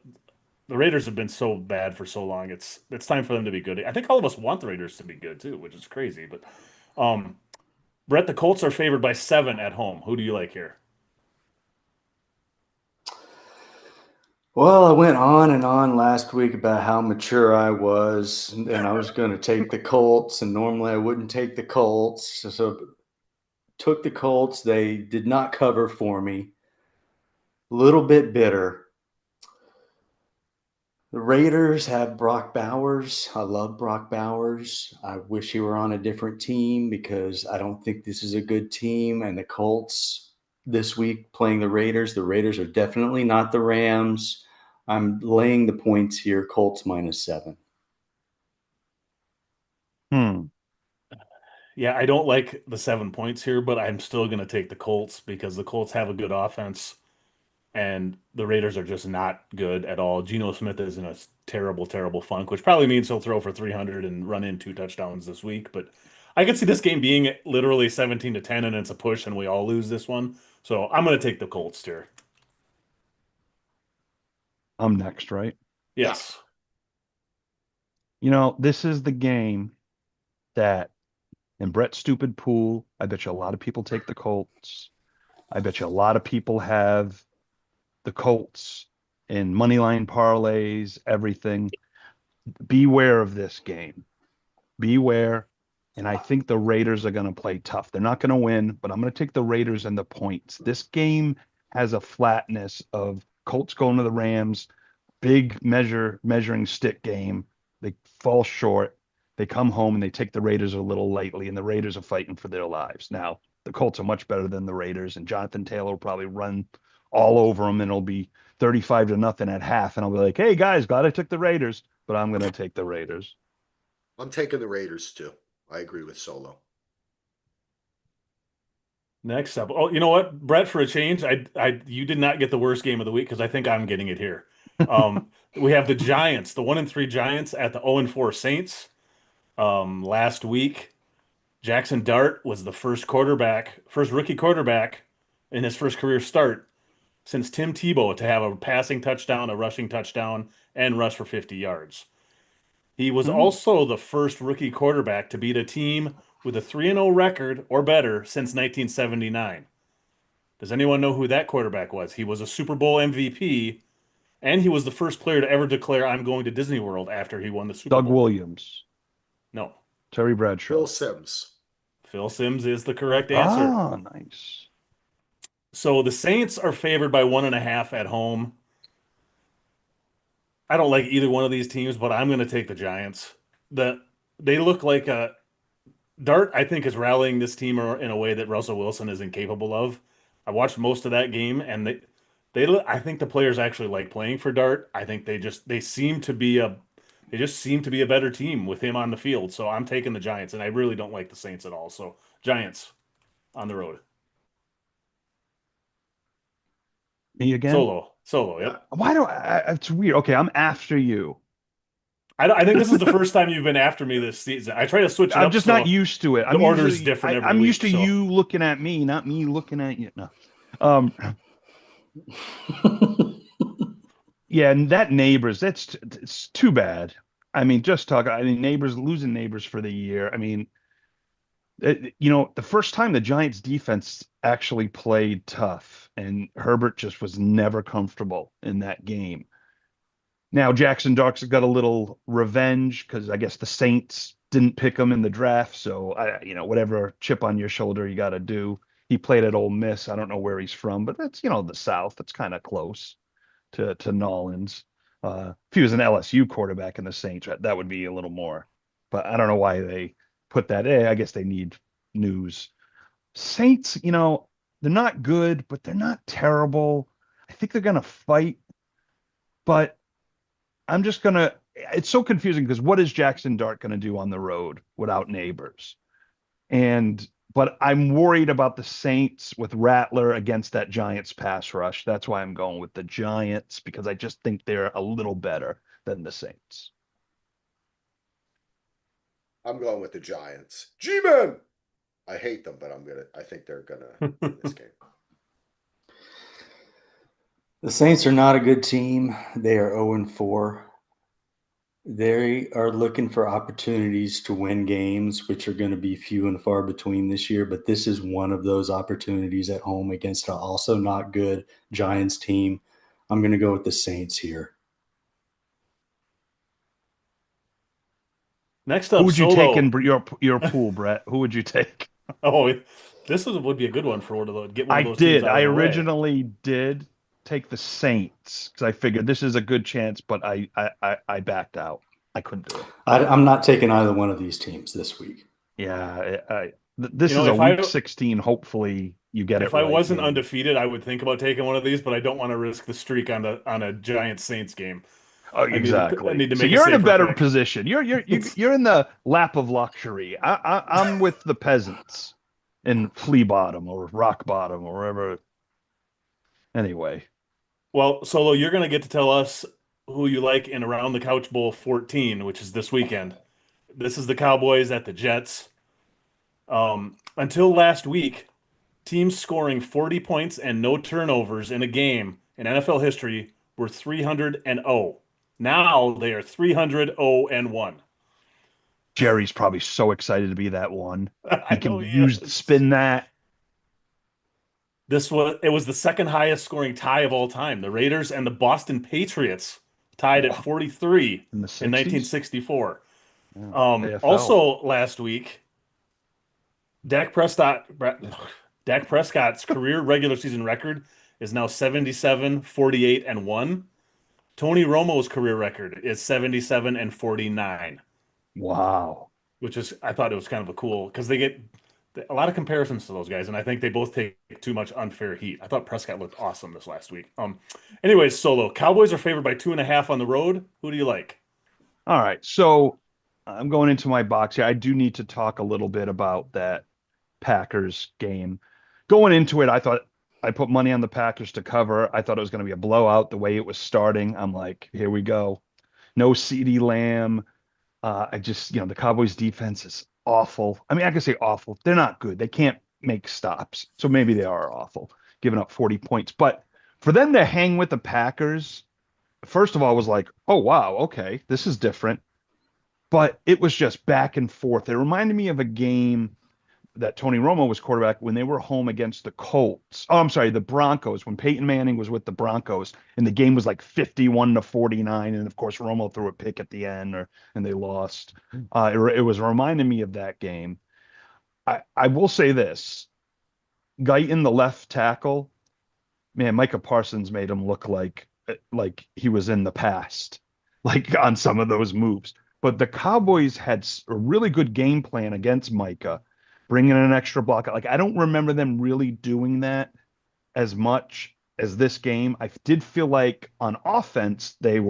Raiders have been so bad for so long. It's time for them to be good. I think all of us want the Raiders to be good too, which is crazy. But um, Brett, the Colts are favored by 7 at home. Who do you like here? Well, I went on and on last week about how mature I was, and I was going to take the Colts, and normally I wouldn't take the Colts. So took the Colts. They did not cover for me. A little bit bitter. The Raiders have Brock Bowers. I love Brock Bowers. I wish he were on a different team because I don't think this is a good team. And the Colts this week playing the Raiders. The Raiders are definitely not the Rams. I'm laying the points here, Colts -7. Hmm. Yeah, I don't like the 7 points here, but I'm still going to take the Colts because the Colts have a good offense and the Raiders are just not good at all. Geno Smith is in a terrible, terrible funk, which probably means he'll throw for 300 and run in 2 touchdowns this week. But I could see this game being literally 17-10 and it's a push and we all lose this one. So I'm going to take the Colts here. I'm next, right? Yes. This is the game that in Brett's stupid pool, I bet you a lot of people take the Colts. I bet you a lot of people have the Colts in moneyline parlays, everything. Beware of this game. Beware. And I think the Raiders are going to play tough. They're not going to win, but I'm going to take the Raiders and the points. This game has a flatness of Colts going to the Rams, big measuring stick game. They fall short. They come home and they take the Raiders a little lightly, and the Raiders are fighting for their lives. Now, the Colts are much better than the Raiders, and Jonathan Taylor will probably run all over them, and it'll be 35-0 at half. And I'll be like, hey, guys, glad I took the Raiders, but I'm going to take the Raiders. I'm taking the Raiders too. I agree with Solo. Next up. Oh, you know what, Brett, for a change, you did not get the worst game of the week because I think I'm getting it here. We have the Giants, the 1-3 Giants at the 0-4 Saints. Last week, Jackson Dart was the first rookie quarterback in his first career start since Tim Tebow to have a passing touchdown, a rushing touchdown, and rush for 50 yards. He was also the first rookie quarterback to beat a team with a 3-0 record or better since 1979. Does anyone know who that quarterback was? He was a Super Bowl MVP, and he was the first player to ever declare, "I'm going to Disney World" after he won the Super Doug Bowl. Williams, No. Terry Bradshaw. Phil Simms. Phil Simms is the correct answer. Ah, nice. So the Saints are favored by 1.5 at home. I don't like either one of these teams, but I'm going to take the Giants. They look like Dart, I think, is rallying this team in a way that Russell Wilson is incapable of. I watched most of that game, and I think the players actually like playing for Dart. I think they seem to be they just seem to be a better team with him on the field. So I'm taking the Giants, and I really don't like the Saints at all. So Giants on the road. Me again? Solo. Yep. Why do it's weird. Okay, I'm after you. I think this is the first time you've been after me this season. I try to switch it up. I'm just not used to it. The order's different every I'm week, used to so. you looking at me, not me looking at you. No. Yeah, and that Neighbors, it's too bad. I mean, Neighbors losing Neighbors for the year. I mean, the first time the Giants defense actually played tough, and Herbert just was never comfortable in that game. Now Jackson Dark's got a little revenge because I guess the Saints didn't pick him in the draft, so whatever chip on your shoulder you got to do. He played at Ole Miss. I don't know where he's from, but that's the South. It's kind of close to Nolans. If he was an LSU quarterback in the Saints, that would be a little more. But I don't know why they put that. I guess they need news. Saints, they're not good, but they're not terrible. I think they're gonna fight, but I'm just gonna. It's so confusing because what is Jackson Dart gonna do on the road without Neighbors? But I'm worried about the Saints with Rattler against that Giants pass rush. That's why I'm going with the Giants because I just think they're a little better than the Saints. I'm going with the Giants. G-Men. I hate them, but I think they're gonna win this game. The Saints are not a good team. They are 0-4. They are looking for opportunities to win games, which are going to be few and far between this year. But this is one of those opportunities at home against an also not good Giants team. I'm going to go with the Saints here. Next up, who would you Solo. take in your pool, Brett? Who would you take? Oh, would be a good one for one of those. Get one of those I did. teams out of I the way. originally did take the Saints because I figured this is a good chance, but I backed out. I couldn't do it. I'm not taking either one of these teams this week. Yeah, this is a week 16. Hopefully, you get it. If I right, wasn't maybe. undefeated, I would think about taking one of these, but I don't want to risk the streak on a Giants Saints game. Oh, exactly. I need to So make you're in a safer better pick. position. You're in the lap of luxury. I'm with the peasants in Flea Bottom or Rock Bottom or wherever. Anyway. Well, Solo, you're going to get to tell us who you like in Around the Couch Bowl 14, which is this weekend. This is the Cowboys at the Jets. Until last week, teams scoring 40 points and no turnovers in a game in NFL history were 300-0. Now they are 300-0-1. Jerry's probably so excited to be that one. I know he use is. spin that. It was the second highest scoring tie of all time. The Raiders and the Boston Patriots tied at 43 in 1964. Yeah, also last week, Dak Prescott's career regular season record is now 77-48-1. Tony Romo's career record is 77-49. Wow. I thought it was kind of a cool because they get a lot of comparisons to those guys, and I think they both take too much unfair heat. I thought Prescott looked awesome this last week. Anyways, Solo, Cowboys are favored by 2.5 on the road. Who do you like? All right, so I'm going into my box here. I do need to talk a little bit about that Packers game. Going into it, I thought I put money on the Packers to cover. I thought it was going to be a blowout the way it was starting. I'm like, here we go. No CeeDee Lamb. I just, the Cowboys defense is awful. I mean, I can say awful. They're not good. They can't make stops. So maybe they are awful, giving up 40 points. But for them to hang with the Packers, first of all, was like, oh, wow, okay, this is different. But it was just back and forth. It reminded me of a game that Tony Romo was quarterback when they were home against the Colts. Oh, I'm sorry, the Broncos, when Peyton Manning was with the Broncos and the game was like 51-49. And of course, Romo threw a pick at the end and they lost. It was reminding me of that game. I will say this, Guyton, the left tackle, man, Micah Parsons made him look like he was in the past, like on some of those moves. But the Cowboys had a really good game plan against Micah, bringing in an extra block. Like I don't remember them really doing that as much as this game. I did feel like on offense they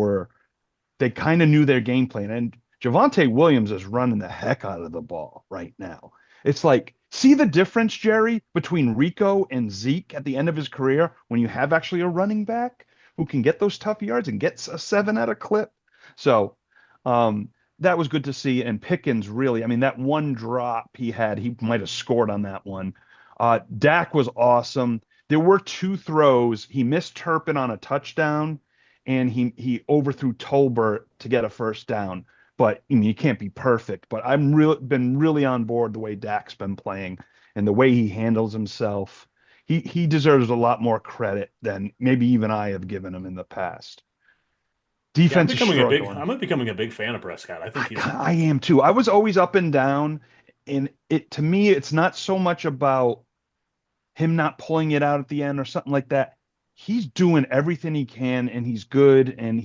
kind of knew their game plan. And Javonte Williams is running the heck out of the ball right now. It's like, see the difference, Jerry, between Rico and Zeke at the end of his career when you have actually a running back who can get those tough yards and gets a 7 at a clip. So that was good to see. And Pickens really, I mean, that one drop he had, he might have scored on that one. Dak was awesome. There were 2 throws. He missed Turpin on a touchdown, and he overthrew Tolbert to get a first down. But I mean, you can't be perfect. But been really on board the way Dak's been playing and the way he handles himself. He deserves a lot more credit than maybe even I have given him in the past. Yeah, Defense is struggling. I'm becoming a big fan of Prescott. I think I am too. I was always up and down, and to me, it's not so much about him not pulling it out at the end or something like that. He's doing everything he can, and he's good, and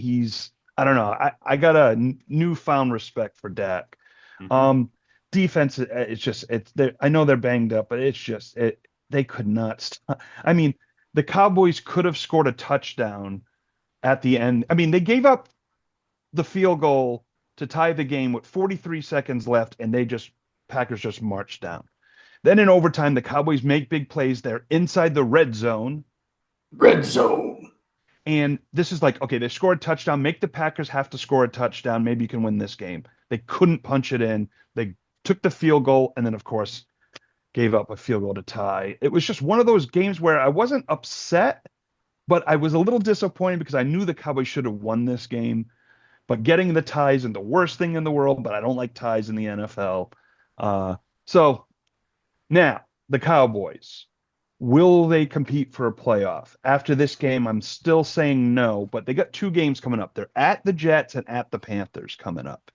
I don't know. I got a newfound respect for Dak. Mhm. Defense, I know they're banged up, but they could not stop. I mean, the Cowboys could have scored a touchdown at the end. I mean, they gave up the field goal to tie the game with 43 seconds left, and Packers just marched down. Then in overtime, the Cowboys make big plays. They're inside the red zone. Red zone. And this is like, okay, they scored a touchdown. Make the Packers have to score a touchdown. Maybe you can win this game. They couldn't punch it in. They took the field goal and then, of course, gave up a field goal to tie. It was just one of those games where I wasn't upset, but I was a little disappointed because I knew the Cowboys should have won this game. But getting the ties isn't the worst thing in the world, but I don't like ties in the NFL. So now the Cowboys, will they compete for a playoff? After this game, I'm still saying no, but they got 2 games coming up. They're at the Jets and at the Panthers coming up.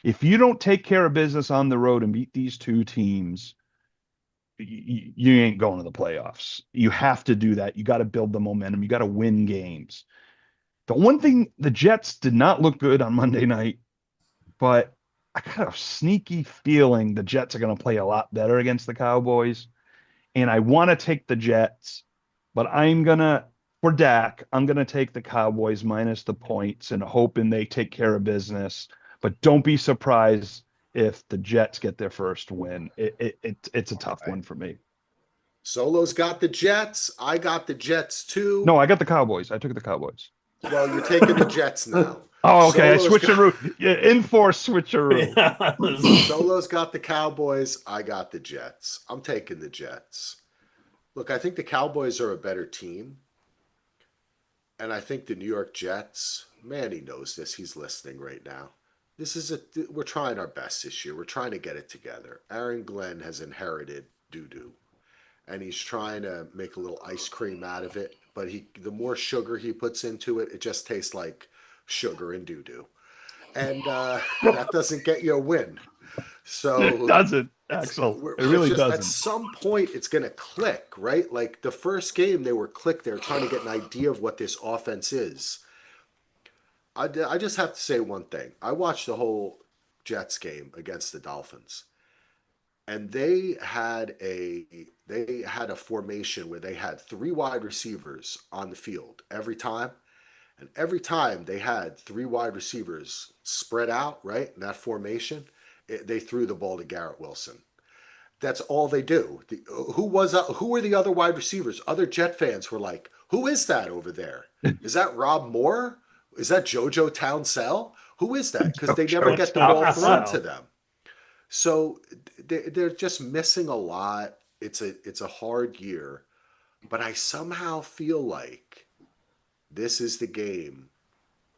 If you don't take care of business on the road and beat these 2 teams, you ain't going to the playoffs. You have to do that. You got to build the momentum. You got to win games. The one thing, the Jets did not look good on Monday night, but I got a sneaky feeling the Jets are going to play a lot better against the Cowboys. And I want to take the Jets, but for Dak, I'm going to take the Cowboys minus the points and hoping they take care of business. But don't be surprised if the Jets get their first win. It's a tough one for me. Solo's got the Jets. I got the Jets too. No, I got the Cowboys. I took the Cowboys. Well, you're taking the Jets now. Oh, okay. Solo's I switcheroo. Yeah, enforce switcheroo. Solo's got the Cowboys. I got the Jets. I'm taking the Jets. Look, I think the Cowboys are a better team. And I think the New York Jets, Manny knows this. He's listening right now. We're trying our best this year. We're trying to get it together. Aaron Glenn has inherited doo-doo. And he's trying to make a little ice cream out of it. But the more sugar he puts into it, it just tastes like sugar and doo-doo. And that doesn't get you a win. So it doesn't, Axel. It really doesn't. At some point, it's going to click, right? Like the first game, they were trying to get an idea of what this offense is. I just have to say one thing. I watched the whole Jets game against the Dolphins. And they had a formation where they had 3 wide receivers on the field every time. And every time they had 3 wide receivers spread out, right, in that formation, they threw the ball to Garrett Wilson. That's all they do. Who were the other wide receivers? Other Jet fans were like, "Who is that over there? Is that Rob Moore? Is that JoJo Townsell? Who is that?" Because they never JoJo get the ball thrown to Townsell. them. So they're just missing a lot. It's a hard year, but I somehow feel like this is the game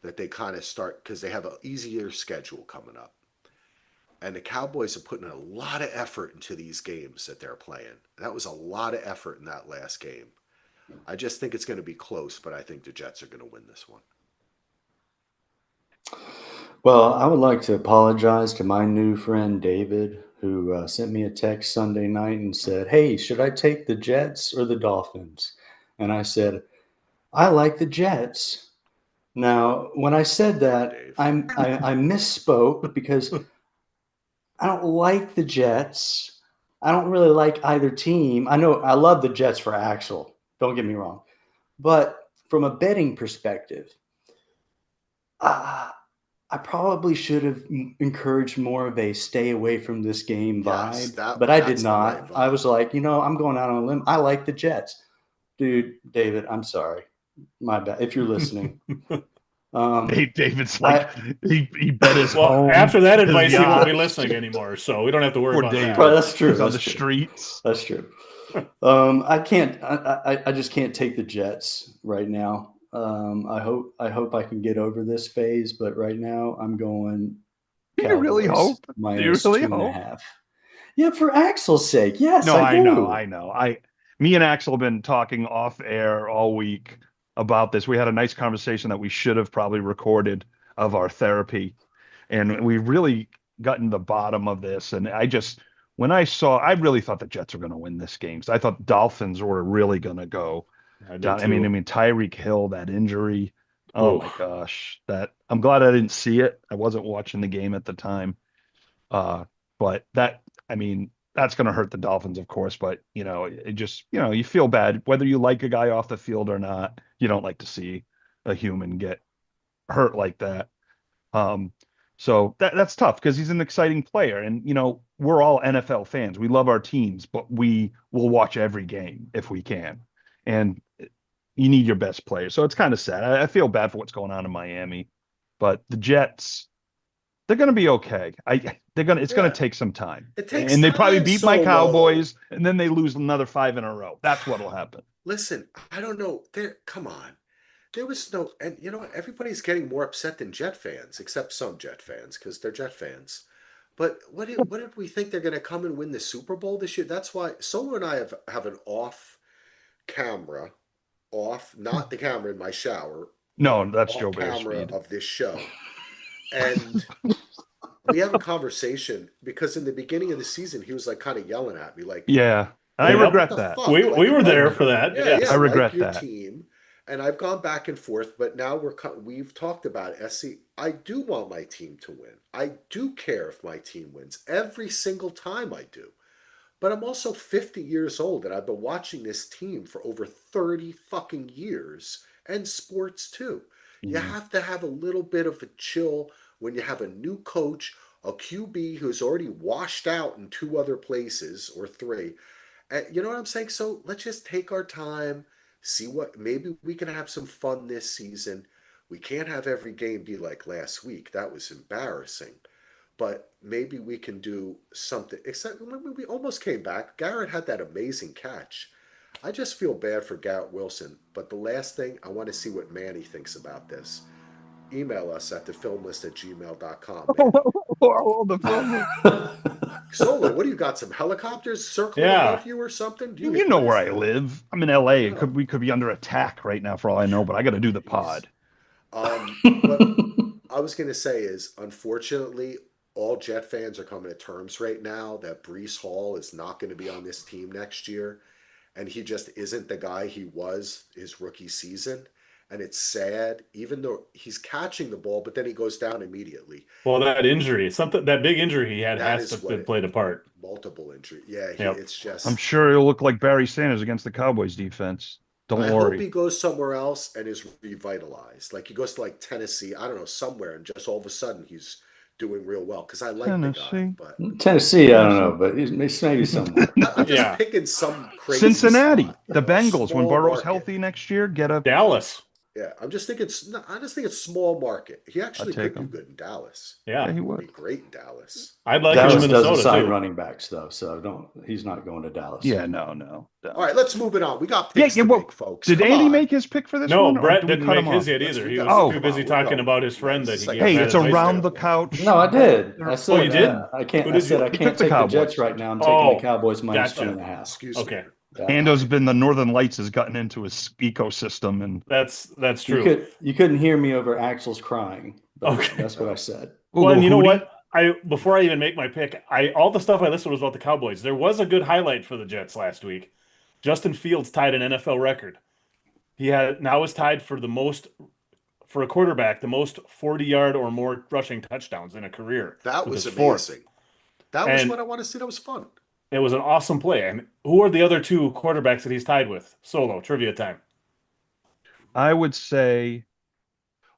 that they kind of start because they have an easier schedule coming up. And the Cowboys are putting a lot of effort into these games that they're playing. That was a lot of effort in that last game. I just think it's going to be close, but I think the Jets are going to win this one. Well, I would like to apologize to my new friend David, who sent me a text Sunday night and said, "Hey, should I take the Jets or the Dolphins?" And I said, "I like the Jets." Now, when I said that, Dave. I misspoke because I don't like the Jets. I don't really like either team. I know I love the Jets for Axel. Don't get me wrong. But from a betting perspective, I probably should have encouraged more of a stay away from this game Yes, vibe, but I did that's the right not. vibe. I was like, I'm going out on a limb. I like the Jets. Dude, David, I'm sorry. My bad. If you're listening. David's like, he bet his Well, home. after that his advice, he won't be yacht. listening anymore, so we don't have to worry Poor about David. that. Right, that's true. He's on That's the true. streets. That's true. I can't. I just can't take the Jets right now. I hope I can get over this phase, but right now I'm going Do you really Cowboys hope? minus Do you really 2.5. hope? Yeah, for Axel's sake. Yes, No, I do. I know. Me and Axel have been talking off air all week about this. We had a nice conversation that we should have probably recorded of our therapy, and we really gotten the bottom of this. And when I really thought the Jets were going to win this game. So I thought Dolphins were really going to go I down. did I too. mean, Tyreek Hill, that injury. Oh my Oof. gosh, I'm glad I didn't see it. I wasn't watching the game at the time. But that's going to hurt the Dolphins, of course. But it just, you feel bad whether you like a guy off the field or not. You don't like to see a human get hurt like that. So that's tough because he's an exciting player, and we're all NFL fans. We love our teams, but we will watch every game if we can, and you need your best player. So it's kind of sad. I feel bad for what's going on in Miami, but the Jets, they're going to be okay. It's going to take some time. It takes And they probably time, beat my Solo. Cowboys, and then they lose another 5 in a row. That's what'll happen. Listen, I don't know. Come on. There was no, and you know what? Everybody's getting more upset than Jet fans, except some Jet fans, because they're Jet fans. But what did we think they're going to come and win the Super Bowl this year? That's why Solo and I have an camera, not the camera in my shower, No, that's off Joe camera Bearspeed. of this show. And we have a conversation because in the beginning of the season, he was like kind of yelling at me, like, Yeah, I Yep. regret what the that. fuck? We Like, were there for that. yeah, Yes. yeah, I regret like your that. team. And I've gone back and forth, but now we've talked about it. SC. I do want my team to win. I do care if my team wins every single time I do. But I'm also 50 years old and I've been watching this team for over 30 fucking years and sports too. You Mhm. have to have a little bit of a chill when you have a new coach, a QB who's already washed out in 2 other places or 3. You know what I'm saying? So let's just take our time, see what maybe we can have some fun this season. We can't have every game be like last week. That was embarrassing. But maybe we can do something. Except remember, we almost came back. Garrett had that amazing catch. I just feel bad for Garrett Wilson. But the last thing, I want to see what Manny thinks about this. Email us at thefilmlist@gmail.com, Manny. Oh, the film. Solo, what do you got? Some helicopters circling Yeah. above you or something? You know what where is I that? live. I'm in LA. know. We could be under attack right now for all I know, but I got to do the pod. What I was going to say is, unfortunately, all Jet fans are coming to terms right now that Brees Hall is not going to be on this team next year, and he just isn't the guy he was his rookie season. And it's sad, even though he's catching the ball, but then he goes down immediately. Well, that big injury he had That has is to what have played a part. multiple injury. Yeah, Yep. it's just. I'm sure he'll look like Barry Sanders against the Cowboys defense. Don't I hope worry. he goes somewhere else and is revitalized. Like he goes to like Tennessee, I don't know, somewhere, and just all of a sudden he's doing real well because I like the guy, Tennessee. but Tennessee, I don't know, but he's maybe somewhere. I'm just Yeah. picking some crazy Cincinnati, spot, the Bengals. When small Burrow's market. healthy next year, get a. Dallas. Yeah, I just think it's small market. He actually take could do him. good in Dallas. Yeah, Yeah. he He'd would. be great in Dallas. I'd like him in Dallas doesn't Minnesota sign too. running backs though, so he's not going to Dallas. Yeah, no. All right, let's move it on. We got Yeah, picks yeah. to Well, make, folks. did Come Andy on. make his pick for this No, one? Or Brett do we didn't cut make him his off? yet either. He was Oh, too busy come on, talking we're about his going. friend Yeah, that he it's gets. Hey, like- it's had advice around to. the couch. No, I did. I said, you did? I can't. Who I did said you- I He took can't the take the Cowboys. Jets right now. I'm taking Oh, the Cowboys minus gotcha. 2.5. Excuse Okay. me. Yeah. Ando's been the Northern Lights has gotten into his ecosystem, and That's You true. couldn't hear me over Axel's crying, but Okay. that's what I said. Well, and you know Hootie. what? Before I even make my pick, all the stuff I listed was about the Cowboys. There was a good highlight for the Jets last week. Justin Fields tied an NFL record. He is tied for the most for a quarterback, the most 40-yard or more rushing touchdowns in a career. That with was his fourth. amazing. That was And- what I want to see. That was fun. It was an awesome play. And who are the other two quarterbacks that he's tied with? Solo trivia time. I would say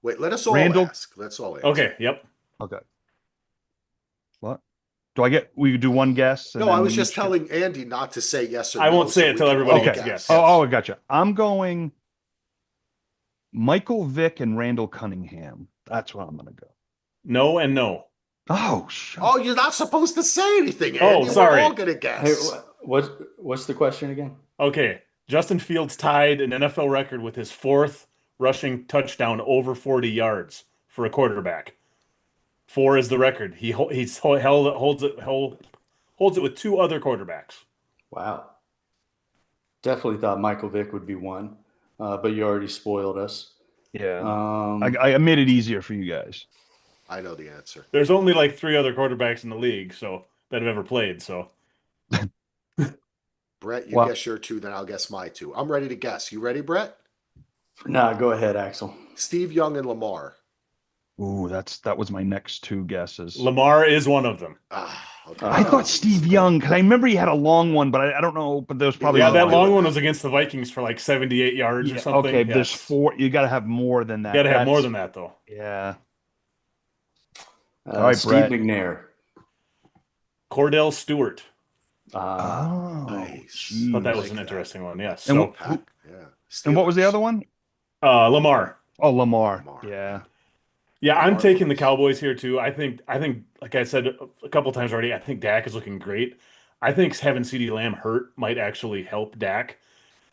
Wait, let us all Randall- ask. Let's all ask. Okay. Yep. okay. What? Do I get? We do one guess. And No, I then was we just each- telling Andy not to say yes or I no. won't say so it we till can everybody all gets a guess. Oh, I gotcha. I'm going Michael Vick and Randall Cunningham. That's what I'm going to go. No and no. Oh, shut Oh, you're not supposed to say anything, Oh, Andy. sorry. We're all gonna Hey, guess. what's the question again? Okay. Justin Fields tied an NFL record with his fourth rushing touchdown over 40 yards for a quarterback. 4 is the record. Holds it with 2 other quarterbacks. Wow. Definitely thought Michael Vick would be one, but you already spoiled us. Yeah. Um, I made it easier for you guys. I know the answer. There's only like 3 other quarterbacks in the league, so that have ever played. So Brett, you Well- guess your two, then I'll guess my two. I'm ready to guess. You ready, Brett? nah, go ahead, Axel. Steve Young and Lamar. Ooh, that was my next two guesses. Lamar is one of them. Okay. I thought Steve Young, because I remember he had a long one, but I don't know. But there was probably Yeah, Yeah, that I'm long doing one that. was against the Vikings for like 78 yards or something. Okay, there's Yes. 4. You got to have more than that. You got to have more That's- than that, though. Yeah. All right, Steve Brett. McNair. Cordell Stewart. Oh, Nice. geez. Thought that I was like an that. interesting one. Yes. And So Pack. Yeah. And what was the Steelers. other one? Lamar. Oh, Lamar. Lamar. Yeah. Yeah, I'm Lamar taking the looks- Cowboys here too. I think, like I said a couple times already, I think Dak is looking great. I think having CeeDee Lamb hurt might actually help Dak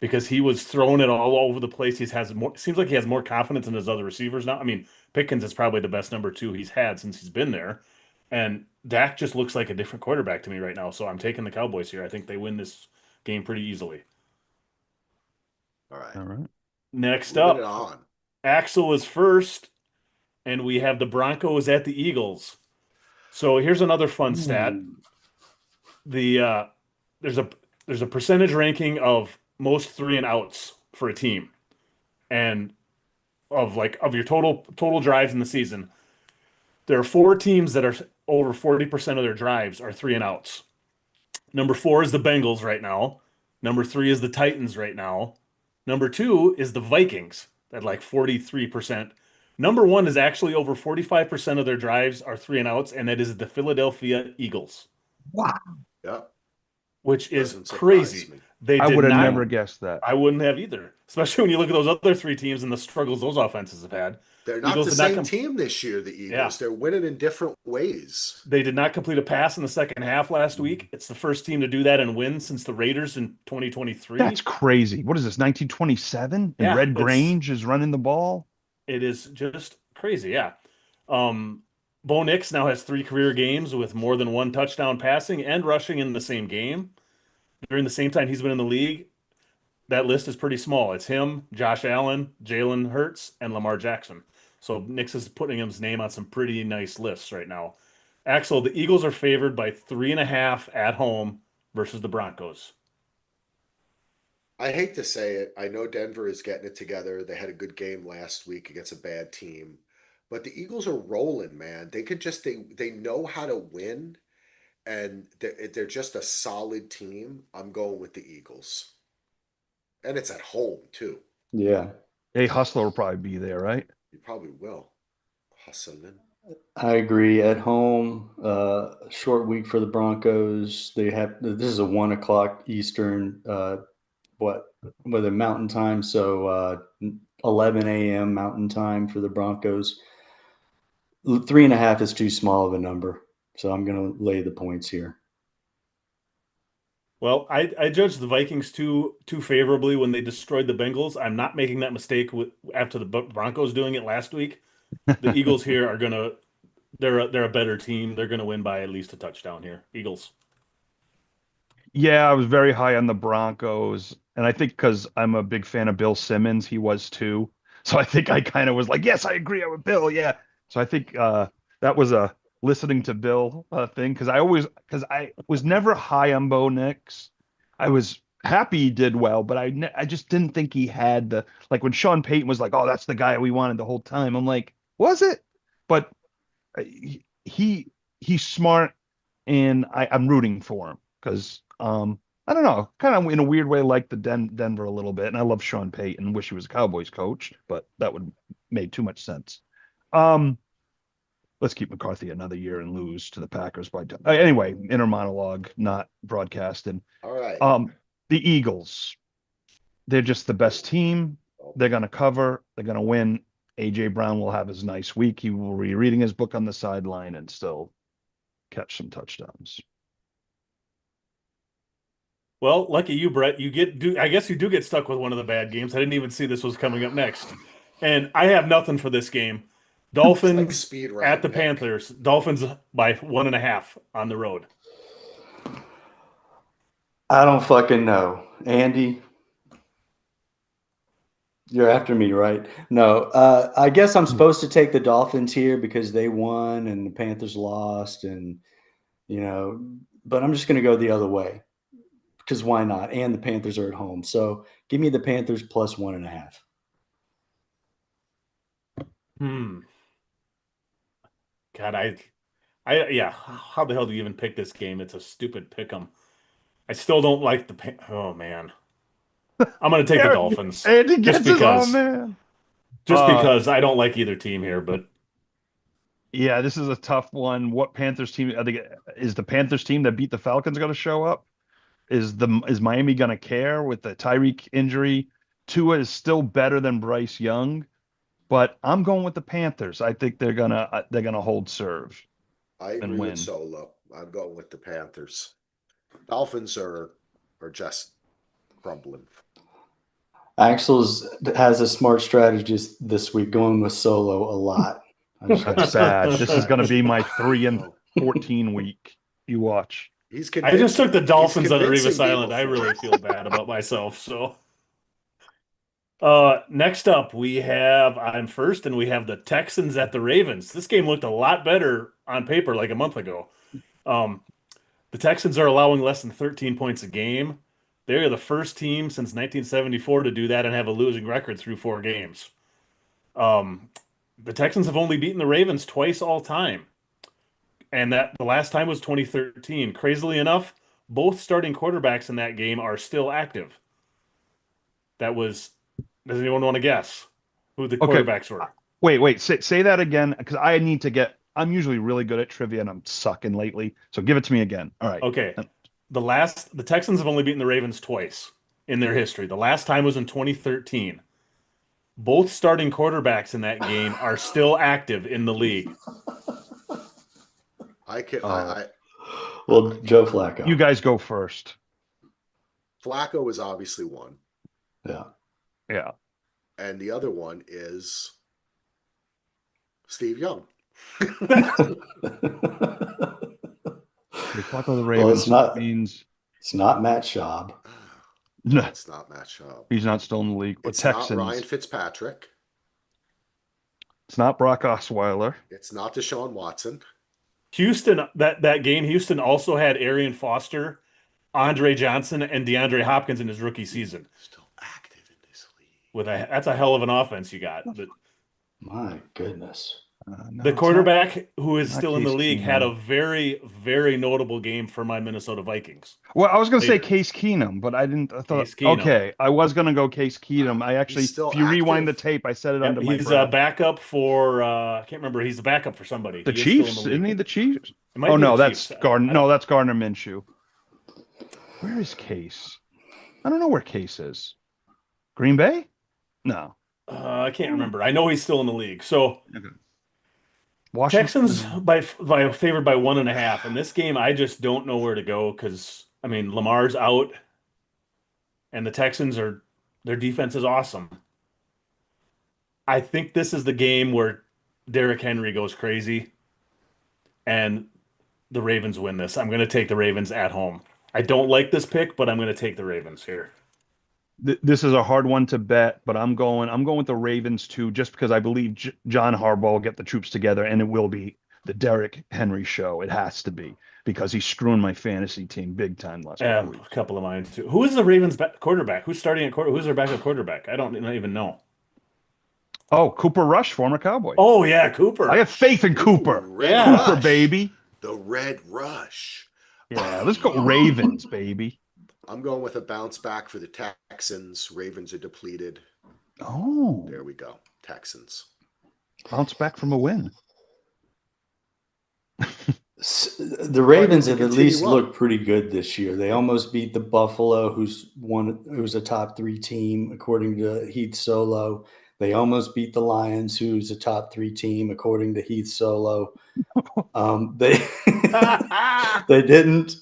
because he was throwing it all over the place. Seems like he has more confidence in his other receivers now. I mean, Pickens is probably the best number 2 he's had since he's been there, and Dak just looks like a different quarterback to me right now. So I'm taking the Cowboys here. I think they win this game pretty easily. All right. All right. Next Moving it up, on. Axel is first, and we have the Broncos at the Eagles. So here's another fun stat. There's a percentage ranking of most 3 and outs for a team, and of your total drives in the season. There are 4 teams that are over 40% of their drives are 3 and outs. Number 4 is the Bengals right now. Number 3 is the Titans right now. Number 2 is the Vikings at like 43%. Number 1 is actually over 45% of their drives are 3 and outs, and that is the Philadelphia Eagles, Wow. Yep. which is Doesn't surprise crazy. me. They I did would have not. never guessed that. I wouldn't have either, especially when you look at those other 3 teams and the struggles those offenses have had. They're not Eagles the did not same come- team this year, the Eagles. Yeah. They're winning in different ways. They did not complete a pass in the second half last week. It's the first team to do that and win since the Raiders in 2023. That's crazy. What is this, 1927? And Yeah, Red it's- Grange is running the ball? It is just crazy, yeah. Bo Nix now has 3 career games with more than 1 touchdown passing and rushing in the same game. During the same time he's been in the league, that list is pretty small. It's him, Josh Allen, Jalen Hurts, and Lamar Jackson. So Nix is putting his name on some pretty nice lists right now. Axel, the Eagles are favored by 3.5 at home versus the Broncos. I hate to say it. I know Denver is getting it together. They had a good game last week against a bad team. But the Eagles are rolling, man. They know how to win, and they're just a solid team. I'm going with the Eagles. And it's at home, too. Yeah. Hey, Hustler will probably be there, right? You probably will. Hustling. I agree. At home, short week for the Broncos. This is a 1 o'clock Eastern, with a Mountain Time, so 11 a.m. Mountain Time for the Broncos. 3.5 is too small of a number, so I'm going to lay the points here. Well, I judged the Vikings too favorably when they destroyed the Bengals. I'm not making that mistake after the Broncos doing it last week. The Eagles here are gonna they're a better team. They're gonna win by at least a touchdown here. Eagles. Yeah, I was very high on the Broncos, and I think because I'm a big fan of Bill Simmons, he was too. So I think I kind of was like, yes, I agree with Bill. Yeah. So I think that was a listening to Bill thing because I was never high on Bo Nix. I was happy he did well, but I just didn't think he had the like when Sean Payton was like, oh, that's the guy we wanted the whole time. I'm like, was it? But he's smart, and I'm rooting for him because I don't know, kind of in a weird way like the Denver a little bit, and I love Sean Payton. Wish he was a Cowboys coach, but that would made too much sense. Um, let's keep McCarthy another year and lose to the Packers by anyway. Inner monologue, not broadcasted. All right. The Eagles, they're just the best team. They're going to cover. They're going to win. AJ Brown will have his nice week. He will be reading his book on the sideline and still catch some touchdowns. Well, lucky you, Brett. I guess you do get stuck with one of the bad games. I didn't even see this was coming up next. And I have nothing for this game. Dolphins speed at round the pick. Panthers. Dolphins by 1.5 on the road. I don't fucking know. Andy, you're after me, right? No, I guess I'm supposed to take the Dolphins here because they won and the Panthers lost, and but I'm just going to go the other way because why not? And the Panthers are at home, so give me the Panthers plus 1.5. God, yeah. How the hell do you even pick this game? It's a stupid pick 'em. I still don't like oh man. I'm gonna take the Dolphins Andy just gets it. Oh because man. I don't like either team here, but Yeah, this is a tough one. What Panthers team? I think is the Panthers team that beat the Falcons going to show up? Is Miami going to care with the Tyreek injury? Tua is still better than Bryce Young, but I'm going with the Panthers. I think they're gonna hold serve I and agree with win. Solo. I'm going with the Panthers. Dolphins are just crumbling. Axel's has a smart strategist this week, going with Solo a lot. That's sad. This is going to be my 3-14 week. You watch. I just took the Dolphins on convincing Revis Island. I really feel bad about myself. So, next up I'm first, and we have the Texans at the Ravens. This game looked a lot better on paper like a month ago. The Texans are allowing less than 13 points a game. They're the first team since 1974 to do that and have a losing record through 4 games. The Texans have only beaten the Ravens twice all time. And that the last time was 2013. Crazily enough, both starting quarterbacks in that game are still active. Does anyone want to guess who the quarterbacks were? Wait. Say that again, because I'm usually really good at trivia and I'm sucking lately. So give it to me again. All right. Okay. The Texans have only beaten the Ravens twice in their history. The last time was in 2013. Both starting quarterbacks in that game are still active in the league. Well, Joe Flacco. You guys go first. Flacco is obviously one. Yeah. And the other one is Steve Young. Flacco the Ravens it's not Matt Schaub. No, it's not Matt Schaub. He's not still in the league. It's Texans. not Ryan Fitzpatrick. It's not Brock Osweiler. It's not Deshaun Watson. Houston, that game, Houston also had Arian Foster, Andre Johnson, and DeAndre Hopkins in his rookie season. Still active in this league. That's a hell of an offense you got. But my goodness. No, The it's quarterback who is not still in the Case league had a Keenum. very, very notable game for my Minnesota Vikings. Well, I was going to say Later. Case Keenum, but I didn't. I thought, Case Keenum. okay, I was going to go Case Keenum. I He's actually, still if you rewind the active. tape, I said it Yep, under my he's a breath. backup for I can't remember. He's a backup for somebody. The He is still in the Chiefs, isn't league. he? The Chiefs. It might Oh be the no, Chiefs. that's Gardner. I No, don't. that's Gardner Minshew. Where is Case? I don't know where Case is. Green Bay? No. I can't remember. I know he's still in the league. So Okay. Texans Washington. by favored by 1.5. In this game, I just don't know where to go because I mean Lamar's out, and the Texans are their defense is awesome. I think this is the game where Derrick Henry goes crazy, and the Ravens win this. I'm going to take the Ravens at home. I don't like this pick, but I'm going to take the Ravens here. This is a hard one to bet, but I'm going. I'm going with the Ravens too, just because I believe John Harbaugh will get the troops together, and it will be the Derrick Henry show. It has to be because he's screwing my fantasy team big time last couple A weeks. couple of mine too. Who is the Ravens quarterback? Who's starting at quarter? Who's their backup quarterback? I don't even know. Oh, Cooper Rush, former Cowboy. Oh yeah, Cooper. I have faith in Cooper. Red Yeah. Cooper, Rush. baby. The Red Rush. Yeah, let's go Ravens, baby. I'm going with a bounce back for the Texans. Ravens are depleted. Oh, There we go. Texans. bounce back from a win. The Ravens have at continue least on. looked pretty good this year. They almost beat the Buffalo, who's a top 3 team according to Heath Solo. They almost beat the Lions, who's a top 3 team according to Heath Solo. They they didn't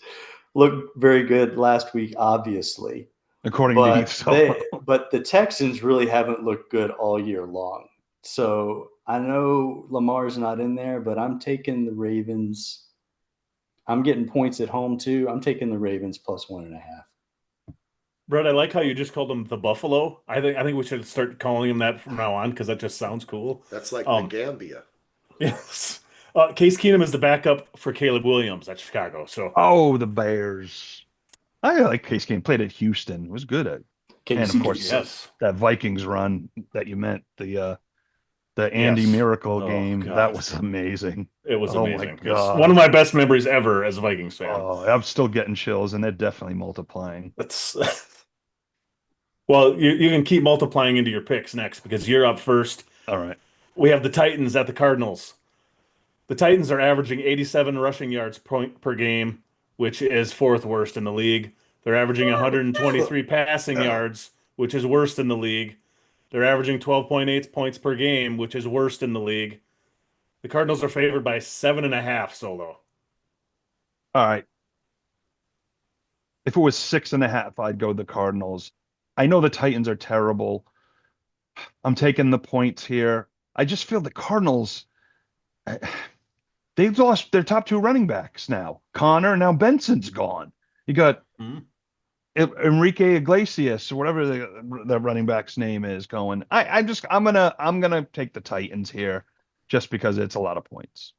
look very good last week, obviously, According to Heath Solo. but the Texans really haven't looked good all year long. So I know Lamar's not in there, but I'm taking the Ravens. I'm getting points at home too. I'm taking the Ravens plus 1.5. Brett, I like how you just called them the Buffalo. I think we should start calling them that from now on because that just sounds cool. That's like Um, the Gambia. Yes. Case Keenum is the backup for Caleb Williams at Chicago. So Oh, the Bears. I like Case Keenum. Played at Houston. Was good at. And of course, yes. that Vikings run that you meant the Andy Yes. Miracle Oh, game. God. That was amazing. It was Oh, my amazing. It's God. one of my best memories ever as a Vikings fan. Oh, I'm still getting chills, and they're definitely multiplying. That's well, you can keep multiplying into your picks next because you're up first. All right. We have the Titans at the Cardinals. The Titans are averaging 87 rushing yards per game, which is 4th worst in the league. They're averaging 123 passing yards, which is worst in the league. They're averaging 12.8 points per game, which is worst in the league. The Cardinals are favored by 7.5 solo. All right. If it was 6.5, I'd go the Cardinals. I know the Titans are terrible. I'm taking the points here. I just feel the Cardinals, they've lost their top 2 running backs now. Connor, now Benson's gone. You got Enrique Iglesias or whatever the running back's name is going. I'm gonna take the Titans here just because it's a lot of points.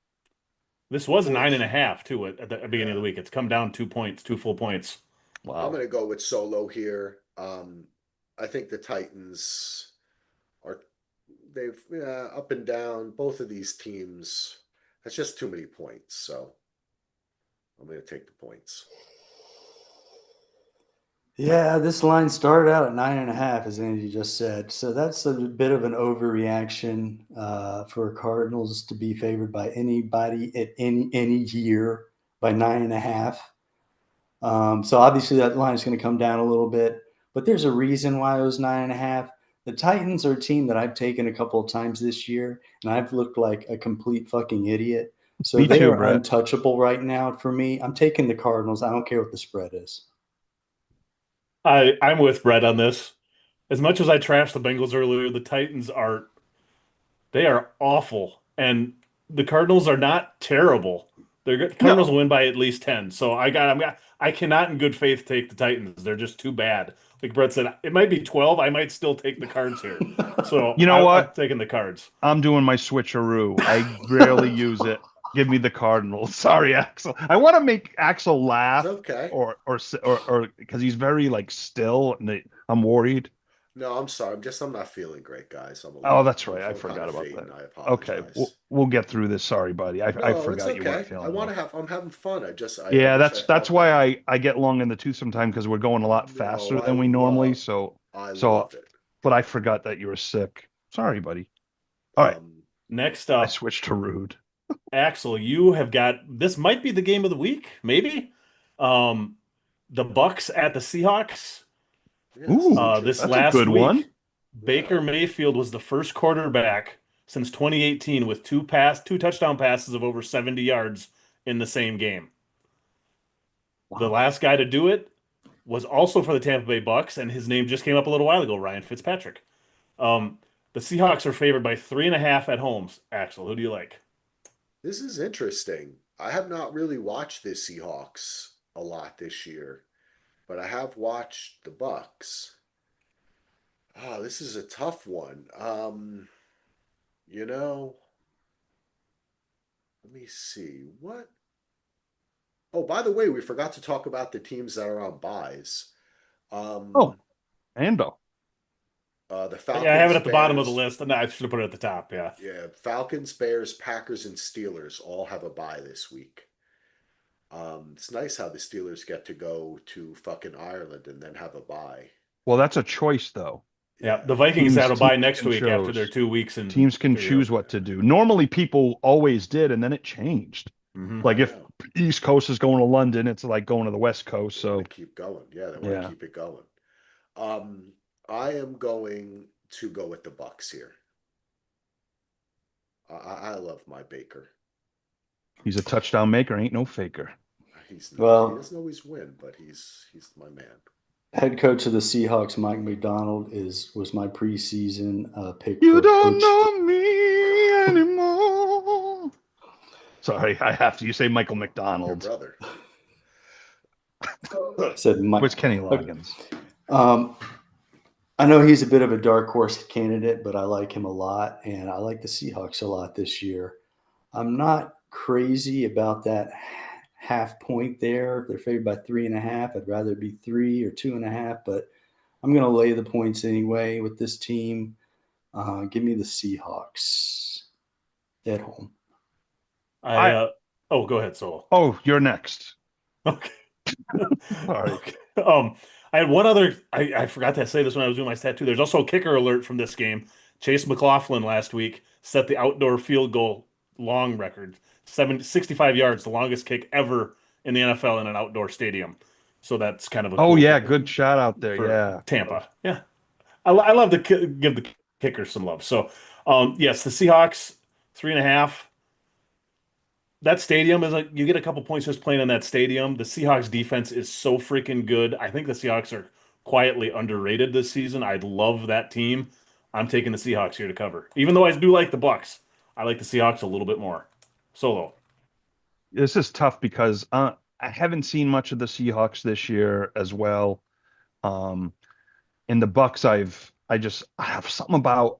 This was 9.5 too at the beginning of the week. It's come down 2 points, 2 full points. I'm Wow. going to go with Solo here. I think the Titans they've up and down. Both of these teams, that's just too many points. So I'm going to take the points. Yeah, this line started out at 9.5, as Andy just said. So that's a bit of an overreaction for Cardinals to be favored by anybody at any year by 9.5. So obviously that line is going to come down a little bit, but there's a reason why it was 9.5. The Titans are a team that I've taken a couple of times this year, and I've looked like a complete fucking idiot. So Me they too, are Brett. untouchable right now for me. I'm taking the Cardinals. I don't care what the spread is. I'm with Brett on this. As much as I trashed the Bengals earlier, the Titans are awful, and the Cardinals are not terrible. Cardinals win by at least 10. So I cannot in good faith take the Titans. They're just too bad. Like Brett said, it might be 12. I might still take the Cards here. So You know what? I'm taking the Cards. I'm doing my switcheroo. I rarely use it. Give me the Cardinals. Sorry, Axel. I want to make Axel laugh, It's okay. or because he's very like still, and I'm worried. No, I'm sorry. I'm not feeling great, guys. Oh, that's I'm right. I feeling kind forgot of about fading. that. I Okay, apologize. we'll get through this. Sorry, buddy. I No, it's forgot you weren't okay. feeling well. I'm having fun. I Yeah, wish I that's felt why better. I get long in the tooth sometimes because we're going a lot No, faster than we normally. I So, love it. but I forgot that you were sick. Sorry, buddy. All right, Um, Next I up, switched to rude. Axel, you have got this might be the game of the week, maybe. Um, the Bucks at the Seahawks. yeah, this is Ooh, This that's a interesting. last good one. week, Baker Mayfield was the first quarterback since 2018 with two touchdown passes of over 70 yards in the same game. The Wow. last guy to do it was also for the Tampa Bay Bucks, and his name just came up a little while ago, Ryan Fitzpatrick. Um, the Seahawks are favored by 3.5 at home. Axel, who do you like? This is interesting. I have not really watched the Seahawks a lot this year, but I have watched the Bucks. Ah, this is a tough one. You know, let me see. What? Oh, by the way, we forgot to talk about the teams that are on buys. Oh, Um, Ando. the Yeah, I have it Falcons, at the bottom of the Bears, list. No, I should have put it at the top. Yeah. yeah, Falcons, Bears, Packers, and Steelers all have a bye this week. It's nice how the Steelers get to go to fucking Ireland and then have a bye. Well, that's a choice though. Yeah. Yeah. The Vikings Teams have a bye teams next can week after their choose. 2 weeks and Teams can you choose what to do. Normally, people always did, and then it changed. know. Like I if know. East Coast is going to London, it's like going to the West Coast. They want to So keep going. Yeah, they want to yeah, keep it going. Um, I am going to go with the Bucks here. I love my Baker. he's a touchdown maker, ain't no faker. He's not. He Well, doesn't always win, but he's my man. head coach of the Seahawks, Mike McDonald, was my preseason pick You for don't coach. know me anymore. Sorry, I have to. You say Michael Your McDonald. brother. Said Mike. What's Kenny Loggins? Um, I know he's a bit of a dark horse candidate, but I like him a lot, and I like the Seahawks a lot this year. I'm not crazy about that half point there. If they're favored by 3.5, I'd rather it be 3 or 2.5, but I'm going to lay the points anyway with this team. Give me the Seahawks at home. Oh, go ahead, Solo. Oh, you're next. Okay. Sorry. Okay. I had one other. I forgot to say this when I was doing my stat too. There's also a kicker alert from this game. Chase McLaughlin last week set the outdoor field goal long record, 65 yards, the longest kick ever in the NFL in an outdoor stadium. So that's kind of a Oh cool yeah, thing good shout out there. for Yeah. Tampa. Yeah, I love to give the kickers some love. So, yes, the Seahawks 3.5. That stadium is like you get a couple points just playing in that stadium. The Seahawks defense is so freaking good. I think the Seahawks are quietly underrated this season. I love that team. I'm taking the Seahawks here to cover. Even though I do like the Bucks, I like the Seahawks a little bit more. Solo. This is tough because I haven't seen much of the Seahawks this year as well. Um, in the Bucks, I have something about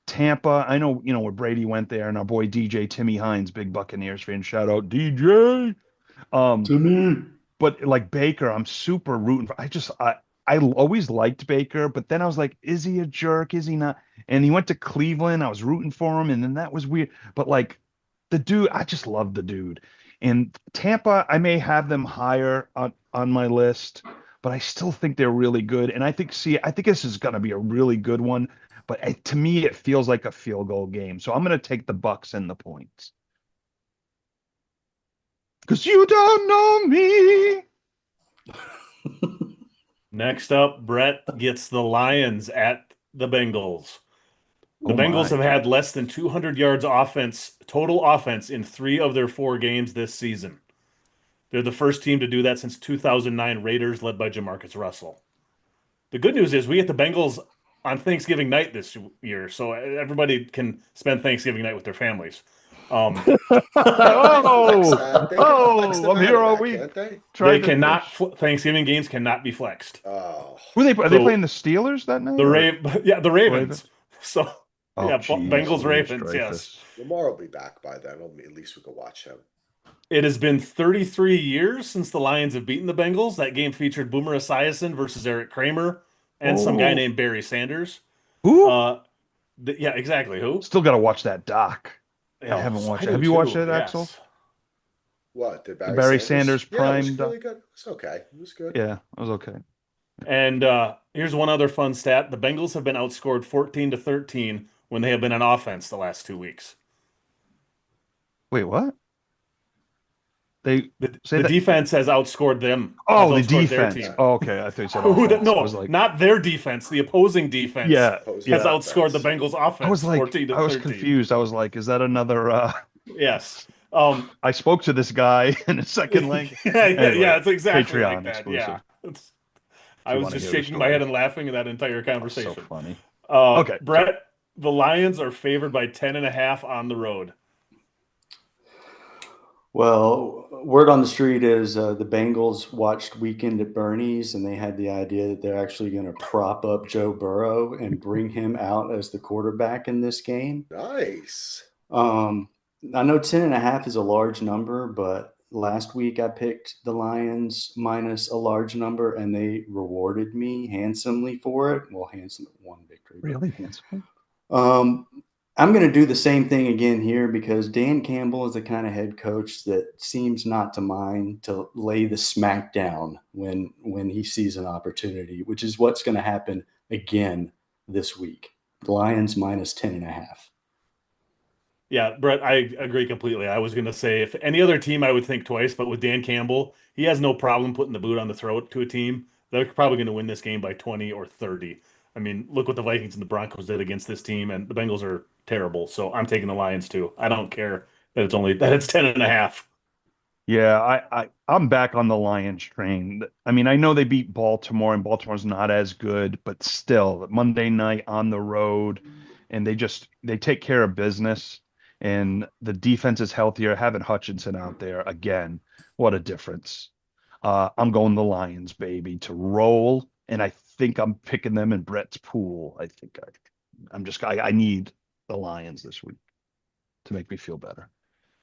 Tampa. I know, where Brady went there, and our boy DJ Timmy Hines, big Buccaneers fan. Shout out DJ. Um, To me. but like Baker, I'm super rooting for. I always liked Baker, but then I was like, is he a jerk? Is he not? And he went to Cleveland. I was rooting for him, and then that was weird. But like the dude, I just love the dude. And Tampa, I may have them higher on my list, but I still think they're really good. And I think this is going to be a really good one. But to me, it feels like a field goal game. So I'm going to take the Bucks and the points. Because you don't know me. Next up, Brett gets the Lions at the Bengals. The Oh Bengals my. have had less than 200 yards total offense in 3 of their 4 games this season. They're the first team to do that since 2009 Raiders led by Jamarcus Russell. The good news is we get the Bengals on Thanksgiving night this year, so everybody can spend Thanksgiving night with their families. Oh, They can flex them I'm out here of all that, week. can't they? They Trying to cannot dish. Thanksgiving games cannot be flexed. Oh, Are they So playing the Steelers that night? the Or The Ravens. Ravens? So Oh, yeah, geez, Bengals Louise Ravens. Yes, Dreyfus. Lamar will be back by then. At least we can watch him. it has been 33 years since the Lions have beaten the Bengals. That game featured Boomer Esiason versus Eric Kramer. and some guy Oh, named Barry Sanders. who? Uh, yeah, exactly. Who? Still got to watch that doc. I Yeah, haven't watched I it. do Have you watched too. it, Axel? Yes. What, did The Barry Barry Sanders? Sanders Yeah, it was Prime doc. really good. It's okay. It was good. Yeah, it was okay. And here's one other fun stat: the Bengals have been outscored 14-13 when they have been on offense the last 2 weeks. Wait, what? They The say the that? defense has outscored them, has Oh, the outscored their defense. team. Oh, okay, I thought you said offense. I No, was like, not their defense. The opposing defense yeah, Opposing has yeah. outscored the offense. Bengals offense 14 to I was 13. confused. I was like, is that another? Yes. Um, I spoke to this guy in a second language. Anyway, yeah, it's exactly like Patreon that. exclusive. Yeah. If I you was want to just hear the shaking my head story. and laughing at that entire Oh, so conversation. funny. Okay, so Brett, the Lions are favored by 10.5 on the road. Well, word on the street is the Bengals watched Weekend at Bernie's and they had the idea that they're actually going to prop up Joe Burrow and bring him out as the quarterback in this game. Nice. Um, I know 10.5 is a large number, but last week I picked the Lions minus a large number and they rewarded me handsomely for it. Well, handsome one victory, but really handsome. um, I'm going to do the same thing again here because Dan Campbell is the kind of head coach that seems not to mind to lay the smack down when he sees an opportunity, which is what's going to happen again this week. The Lions minus 10.5. Yeah, Brett, I agree completely. I was going to say if any other team, I would think twice, but with Dan Campbell, he has no problem putting the boot on the throat to a team. They're probably going to win this game by 20 or 30. I mean, look what the Vikings and the Broncos did against this team, and the Bengals are terrible. So I'm taking the Lions too. I don't care that it's 10.5. Yeah, I'm back on the Lions train. I mean, I know they beat Baltimore and Baltimore's not as good, but still, Monday night on the road, and they take care of business, and the defense is healthier. Having Hutchinson out there again, what a difference. I'm going the Lions, baby, to roll, and I think I'm picking them in Brett's pool. I need the Lions this week to make me feel better.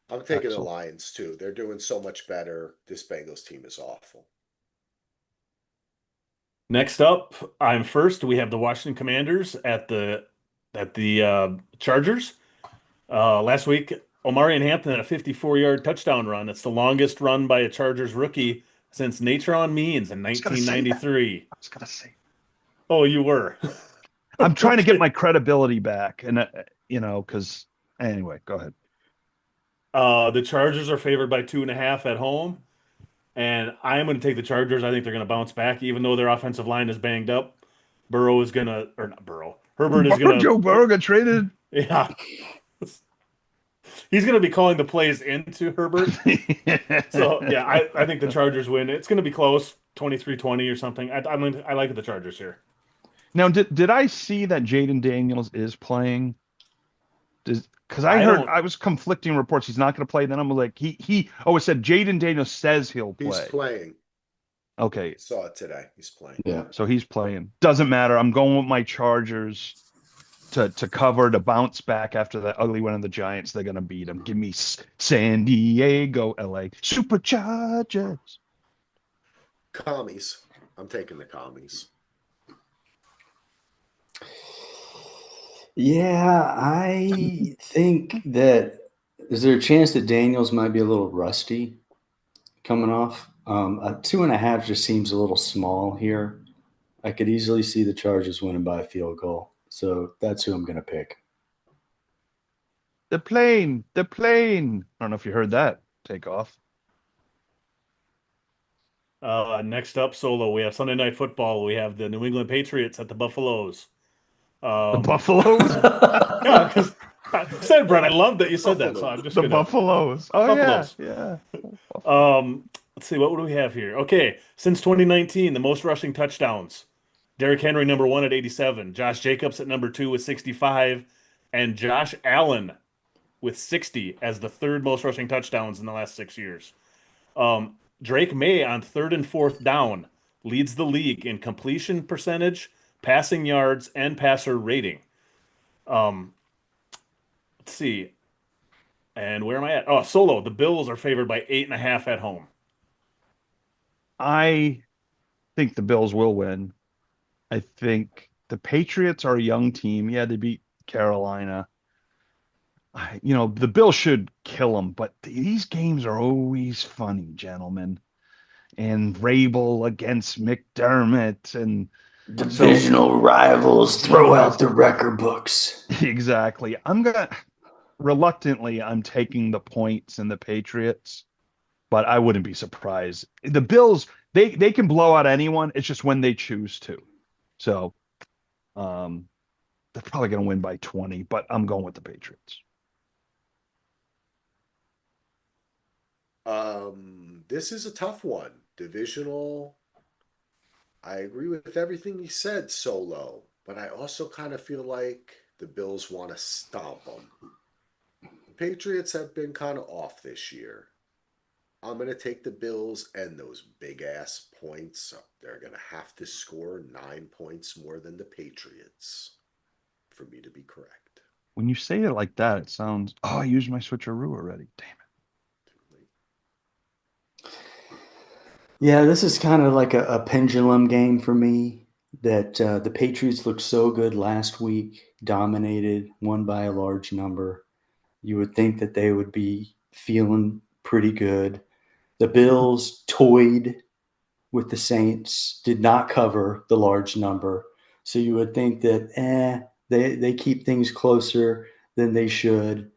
I'm taking the Axel. Lions too. They're doing so much better. This Bengals team is awful. Next up, I'm first. We have the Washington Commanders at the Chargers. Last week, Omarion Hampton had a 54-yard touchdown run. It's the longest run by a Chargers rookie since Natron Means in I was gonna say that. 1993. I was gonna say. Oh, you were. I'm trying to get Okay. my credibility back, and because anyway, go ahead. The Chargers are favored by 2.5 at home, and I am going to take the Chargers. I think they're going to bounce back, even though their offensive line is banged up. Burrow is going to, or not Burrow. Herbert is going Joe to, Burrow got traded. yeah, he's going to be calling the plays into Herbert. So yeah, I think the Chargers win. It's going to be close, 23-20 or something. I like the Chargers here. Now, did I see that Jaden Daniels is playing? Because I I heard don't. I was conflicting reports. He's not going to play. Then I'm like, it said Jaden Daniels says he'll He's play. playing. Okay, Saw it today. He's playing. Yeah. so he's playing. Doesn't matter. I'm going with my Chargers to cover, to bounce back after that ugly win of the Giants. They're going to beat them. Give me San Diego, LA Superchargers. Commies. I'm taking the commies. Yeah, I think that is there a chance that Daniels might be a little rusty coming off? A 2.5 just seems a little small here. I could easily see the Chargers winning by a field goal. So that's who I'm going to pick. The plane, the plane. I don't know if you heard that take off. Next up, solo. We have Sunday Night Football. We have the New England Patriots at the Buffaloes. The Buffaloes? Yeah, because I said, Brett, I love that you said that. So Buffaloes. I'm just The gonna Buffaloes. Oh, Buffaloes. yeah. Let's see, what do we have here? Okay, since 2019, the most rushing touchdowns. Derrick Henry number one at 87, Josh Jacobs at number two with 65, and Josh Allen with 60 as the third most rushing touchdowns in the last 6 years. Drake May on third and fourth down leads the league in completion percentage, passing yards, and passer rating. Let's see. And where am I at? Oh, solo. The Bills are favored by 8.5 at home. I think the Bills will win. I think the Patriots are a young team. Yeah, they beat Carolina. The Bills should kill them, but these games are always funny, gentlemen. And Vrabel against McDermott, and so Divisional rivals, throw out the record books. exactly. I'm taking the points and the Patriots, but I wouldn't be surprised. The Bills, they can blow out anyone. It's just when they choose to. So, um, they're probably going to win by 20, but I'm going with the Patriots. This is a tough one. Divisional. I agree with everything you said, Solo, but I also kind of feel like the Bills want to stomp them. The Patriots have been kind of off this year. I'm going to take the Bills and those big ass points. They're going to have to score 9 points more than the Patriots for me to be correct. When you say it like that, it sounds, oh, I used my switcheroo already. Damn it. Yeah, this is kind of like a pendulum game for me. That the Patriots looked so good last week, dominated, won by a large number. You would think that they would be feeling pretty good. The Bills toyed with the Saints, did not cover the large number. So you would think that they keep things closer than they should.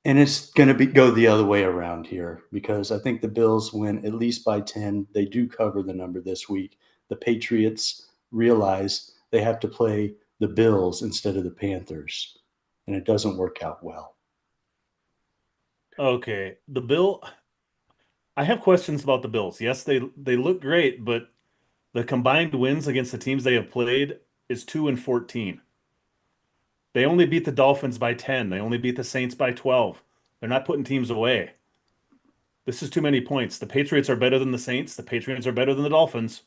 And it's going to go the other way around here because I think the Bills win at least by 10. They do cover the number this week. The Patriots realize they have to play the Bills instead of the Panthers, and it doesn't work out well. Okay, I have questions about the Bills. Yes, they look great, but the combined wins against the teams they have played is 2-14. They only beat the Dolphins by 10. They only beat the Saints by 12. They're not putting teams away. This is too many points. The Patriots are better than the Saints. The Patriots are better than the Dolphins.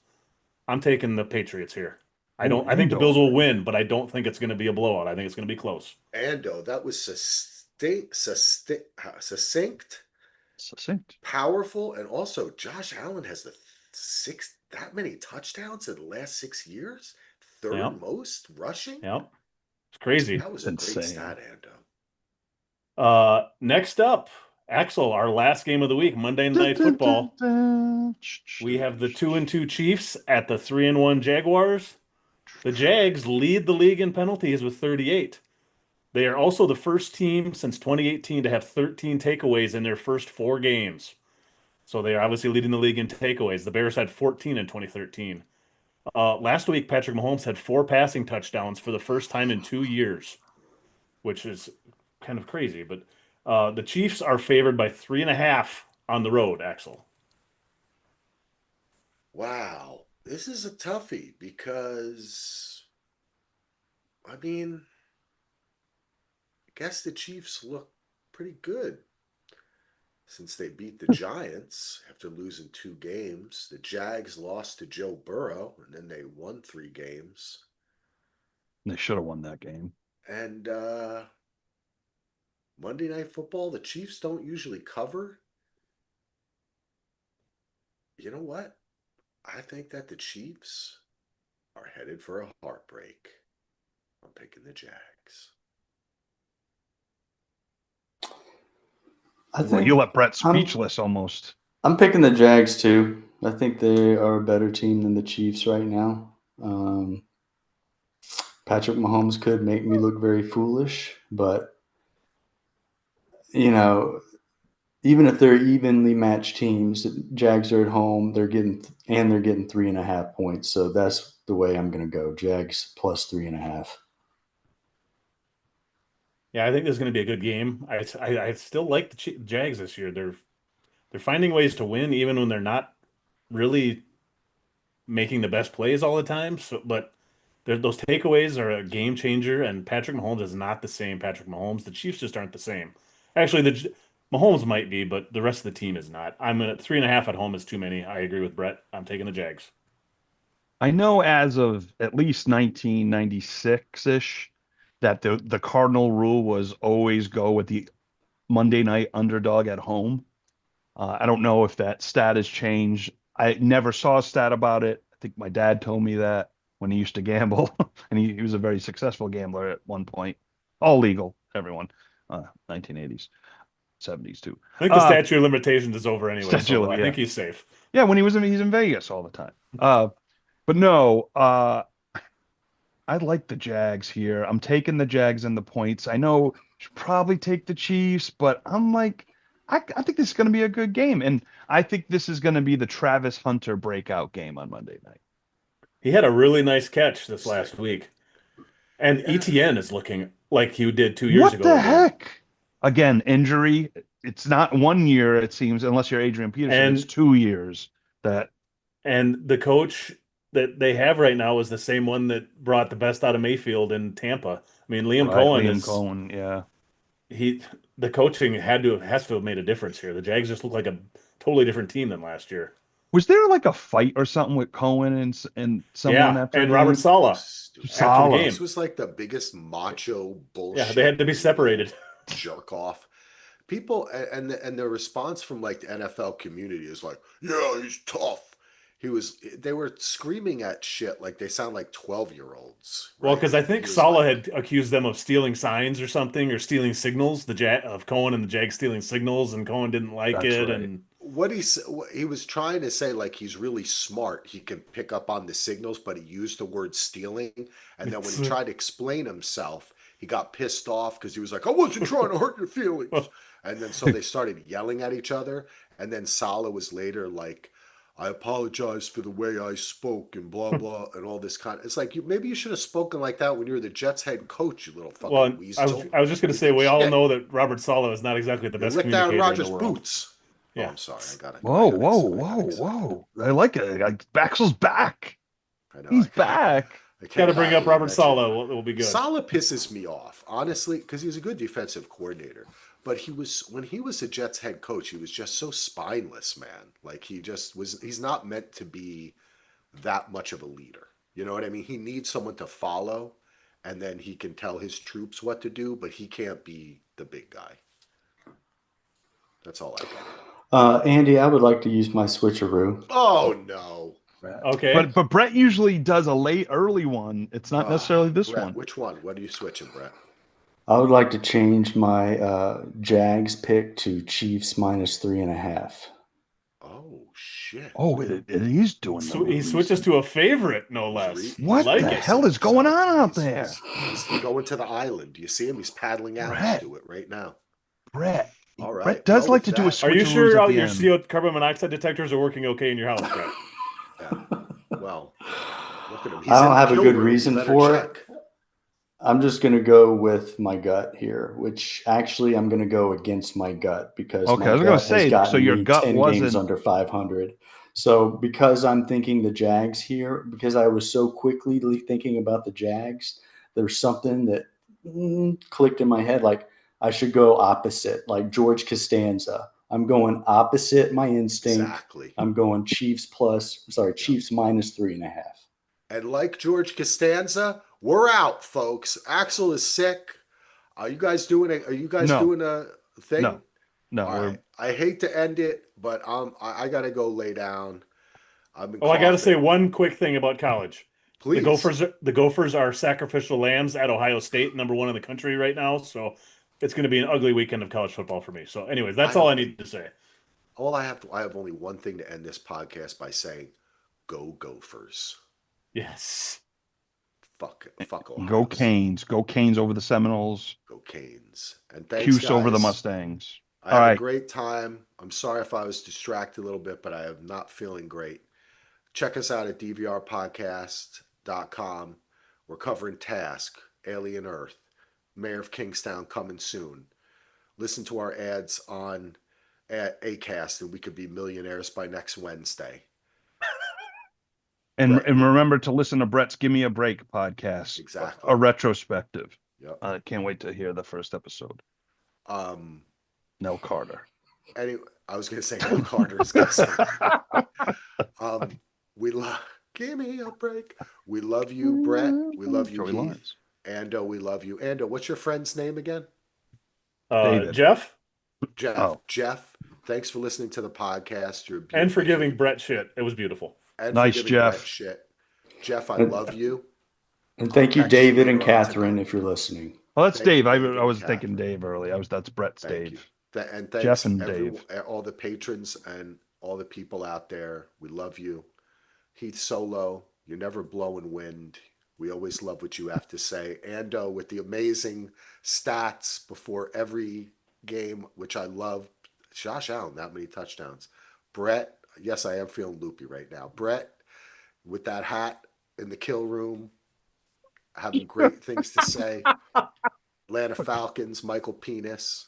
I'm taking the Patriots here. Ooh, I think the Bills Andover. will win, but I don't think it's going to be a blowout. I think it's going to be close. Ando, that was succinct, Succinct. powerful, and also Josh Allen has that many touchdowns in the last 6 years, third Yep. most rushing. Yep. It's crazy. That was It's a great insane. stat, Ando. Next up, Axel, our last game of the week, Monday Night Football. We have the 2-2 Chiefs at the 3-1 Jaguars. The Jags lead the league in penalties with 38. They are also the first team since 2018 to have 13 takeaways in their first 4 games. So they are obviously leading the league in takeaways. The Bears had 14 in 2013. Last week, Patrick Mahomes had 4 passing touchdowns for the first time in 2 years, which is kind of crazy. But the Chiefs are favored by 3.5 on the road, Axel. Wow, this is a toughie because, I mean, I guess the Chiefs look pretty good since they beat the Giants after losing 2 games. The Jags lost to Joe Burrow, and then they won 3 games. They should have won that game. And Monday Night Football, the Chiefs don't usually cover. You know what? I think that the Chiefs are headed for a heartbreak. I'm picking the Jags. Well, you let Brett speechless almost. I'm picking the Jags too. I think they are a better team than the Chiefs right now. Patrick Mahomes could make me look very foolish, but even if they're evenly matched teams, Jags are at home. They're getting 3.5 points. So that's the way I'm going to go. Jags plus 3.5. Yeah, I think this is going to be a good game. I still like the Jags this year. They're finding ways to win even when they're not really making the best plays all the time. But those takeaways are a game changer, and Patrick Mahomes is not the same Patrick Mahomes. The Chiefs just aren't the same. Actually, Mahomes might be, but the rest of the team is not. I'm at 3.5 at home is too many. I agree with Brett. I'm taking the Jags. I know as of at least 1996-ish that the cardinal rule was always go with the Monday night underdog at home. I don't know if that stat has changed. I never saw a stat about it. I think my dad told me that. when he used to gamble, and he was a very successful gambler at one point. All legal, everyone. 1980s, 70s too. I think the statute of limitations is over anyway, so I yeah. think he's safe. Yeah, when he's in Vegas all the time. But no, I like the Jags here. I'm taking the Jags and the points. I know you should probably take the Chiefs, but I'm like, I think this is going to be a good game. And I think this is going to be the Travis Hunter breakout game on Monday night. He had a really nice catch this last week. And ETN is looking like he did 2 years ago. What the heck? Again, injury. It's not 1 year, it seems, unless you're Adrian Peterson. It's 2 years that. And the coach that they have right now is the same one that brought the best out of Mayfield in Tampa. I mean, Liam Cohen, yeah. The coaching has to have made a difference here. The Jags just look like a totally different team than last year. Was there like a fight or something with Cohen and someone after and Robert Saleh after the game? This was like the biggest macho bullshit. Yeah, they had to be separated. Jerk off. People and the response from like the NFL community is like, yeah, he's tough. They were screaming at shit like they sound like 12-year-olds. Right? Well, because I think Saleh had accused them of stealing signs or something, or stealing signals. Of Cohen and the Jags stealing signals, and Cohen didn't like it. Right. And what he was trying to say, like, he's really smart. He can pick up on the signals, but he used the word stealing. And then when he tried to explain himself, he got pissed off because he was like, I wasn't trying to hurt your feelings. And then so they started yelling at each other. And then Saleh was later like, I apologize for the way I spoke and blah, blah, and all this kind of... It's like, maybe you should have spoken like that when you were the Jets head coach, you little fucking weasel. I was just going to say, we all know that Robert Saleh is not exactly the best communicator Rogers' in the world. Boots. Yeah. Oh, I'm sorry. I got it. Whoa. I like it. Baxel's back. I know. He's back. Got to bring up Robert Saleh. It will be good. Saleh pisses me off, honestly, because he was a good defensive coordinator. But when he was the Jets head coach, he was just so spineless, man. Like he's not meant to be that much of a leader. You know what I mean? He needs someone to follow, and then he can tell his troops what to do, but he can't be the big guy. That's all I got. Andy, I would like to use my switcheroo. Oh, no. Okay. But Brett usually does a early one. It's not necessarily this Brett, one. Which one? What are you switching, Brett? I would like to change my Jags pick to Chiefs -3.5. Oh, shit. Oh, he's doing He switches to a favorite, no less. What the hell is going on out there? He's going to the island. Do you see him? He's paddling out to do it right now. Brett. All right. Brett does like to do a switcheroo. Are you sure your CO carbon monoxide detectors are working okay in your house, Brett? Yeah. Well, look at him. I don't have a good reason for it. I'm just going to go with my gut here, which actually I'm going to go against my gut because I was going to say, so your gut 10 wasn't games under 500. So because I'm thinking the Jags here, because I was so quickly thinking about the Jags, there's something that clicked in my head. Like I should go opposite, like George Costanza. I'm going opposite my instinct. Exactly. I'm going Chiefs -3.5. And like George Costanza, we're out, folks. Axel is sick. Are you guys doing doing a thing? No. All right. I hate to end it, but I got to go lay down. I got to say one quick thing about college. Please. The Gophers are sacrificial lambs at Ohio State, #1 in the country right now. So it's going to be an ugly weekend of college football for me. So anyways, that's all I need to say. I have only one thing to end this podcast by saying, go Gophers. Yes. Fuck Ohio. Go Canes. Go Canes over the Seminoles. Go Canes. And thanks, Cuse guys. over the Mustangs. I had a great time. I'm sorry if I was distracted a little bit, but I am not feeling great. Check us out at dvrpodcast.com. We're covering Task, Alien Earth, Mayor of Kingstown coming soon. Listen to our ads on Acast, and we could be millionaires by next Wednesday. And remember to listen to Brett's Give Me a Break podcast. Exactly. A retrospective. Yep. I can't wait to hear the first episode. Nell Carter. Anyway, I was going to say Nell Carter is guessing. Give me a break. We love you, Brett. We love you, Heath. Ando, we love you. Ando, what's your friend's name again? Jeff. Jeff, thanks for listening to the podcast. And for giving Brett shit. It was beautiful. And nice, Jeff. Shit. Jeff, I love you. And thank you, I'll text you David and later on Catherine, tonight. if you're listening. Well, that's Thank you, Dave. I David and was thinking Catherine. Dave early. That's Brett's Thank Dave. you. And thanks Jeff and Dave. all the patrons and all the people out there. We love you. Heath Solo, you're never blowing wind. We always love what you have to say. Ando with the amazing stats before every game, which I love. Josh Allen, that many touchdowns. Brett, yes, I am feeling loopy right now. Brett with that hat in the kill room, having great things to say. Atlanta Falcons, Michael Penis.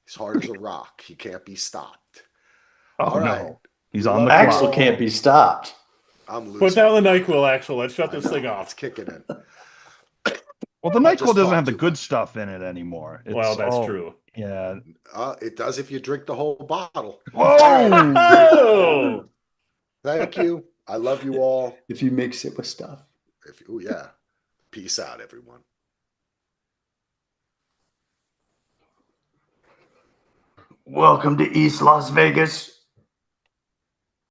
He's hard as a rock. He can't be stopped. Oh, All no. right. He's We on the love you clock. Axel all. can't be stopped. I'm losing. Put down the NyQuil, Axel. Let's shut I this know, thing It's off. kicking in. Well, the I just NyQuil doesn't talk have the too good much. stuff in it anymore. It's Well, that's all- true. Yeah. It does if you drink the whole bottle. Whoa! Oh! Thank you. I love you all. If you mix it with stuff. Yeah. Peace out, everyone. Welcome to East Las Vegas.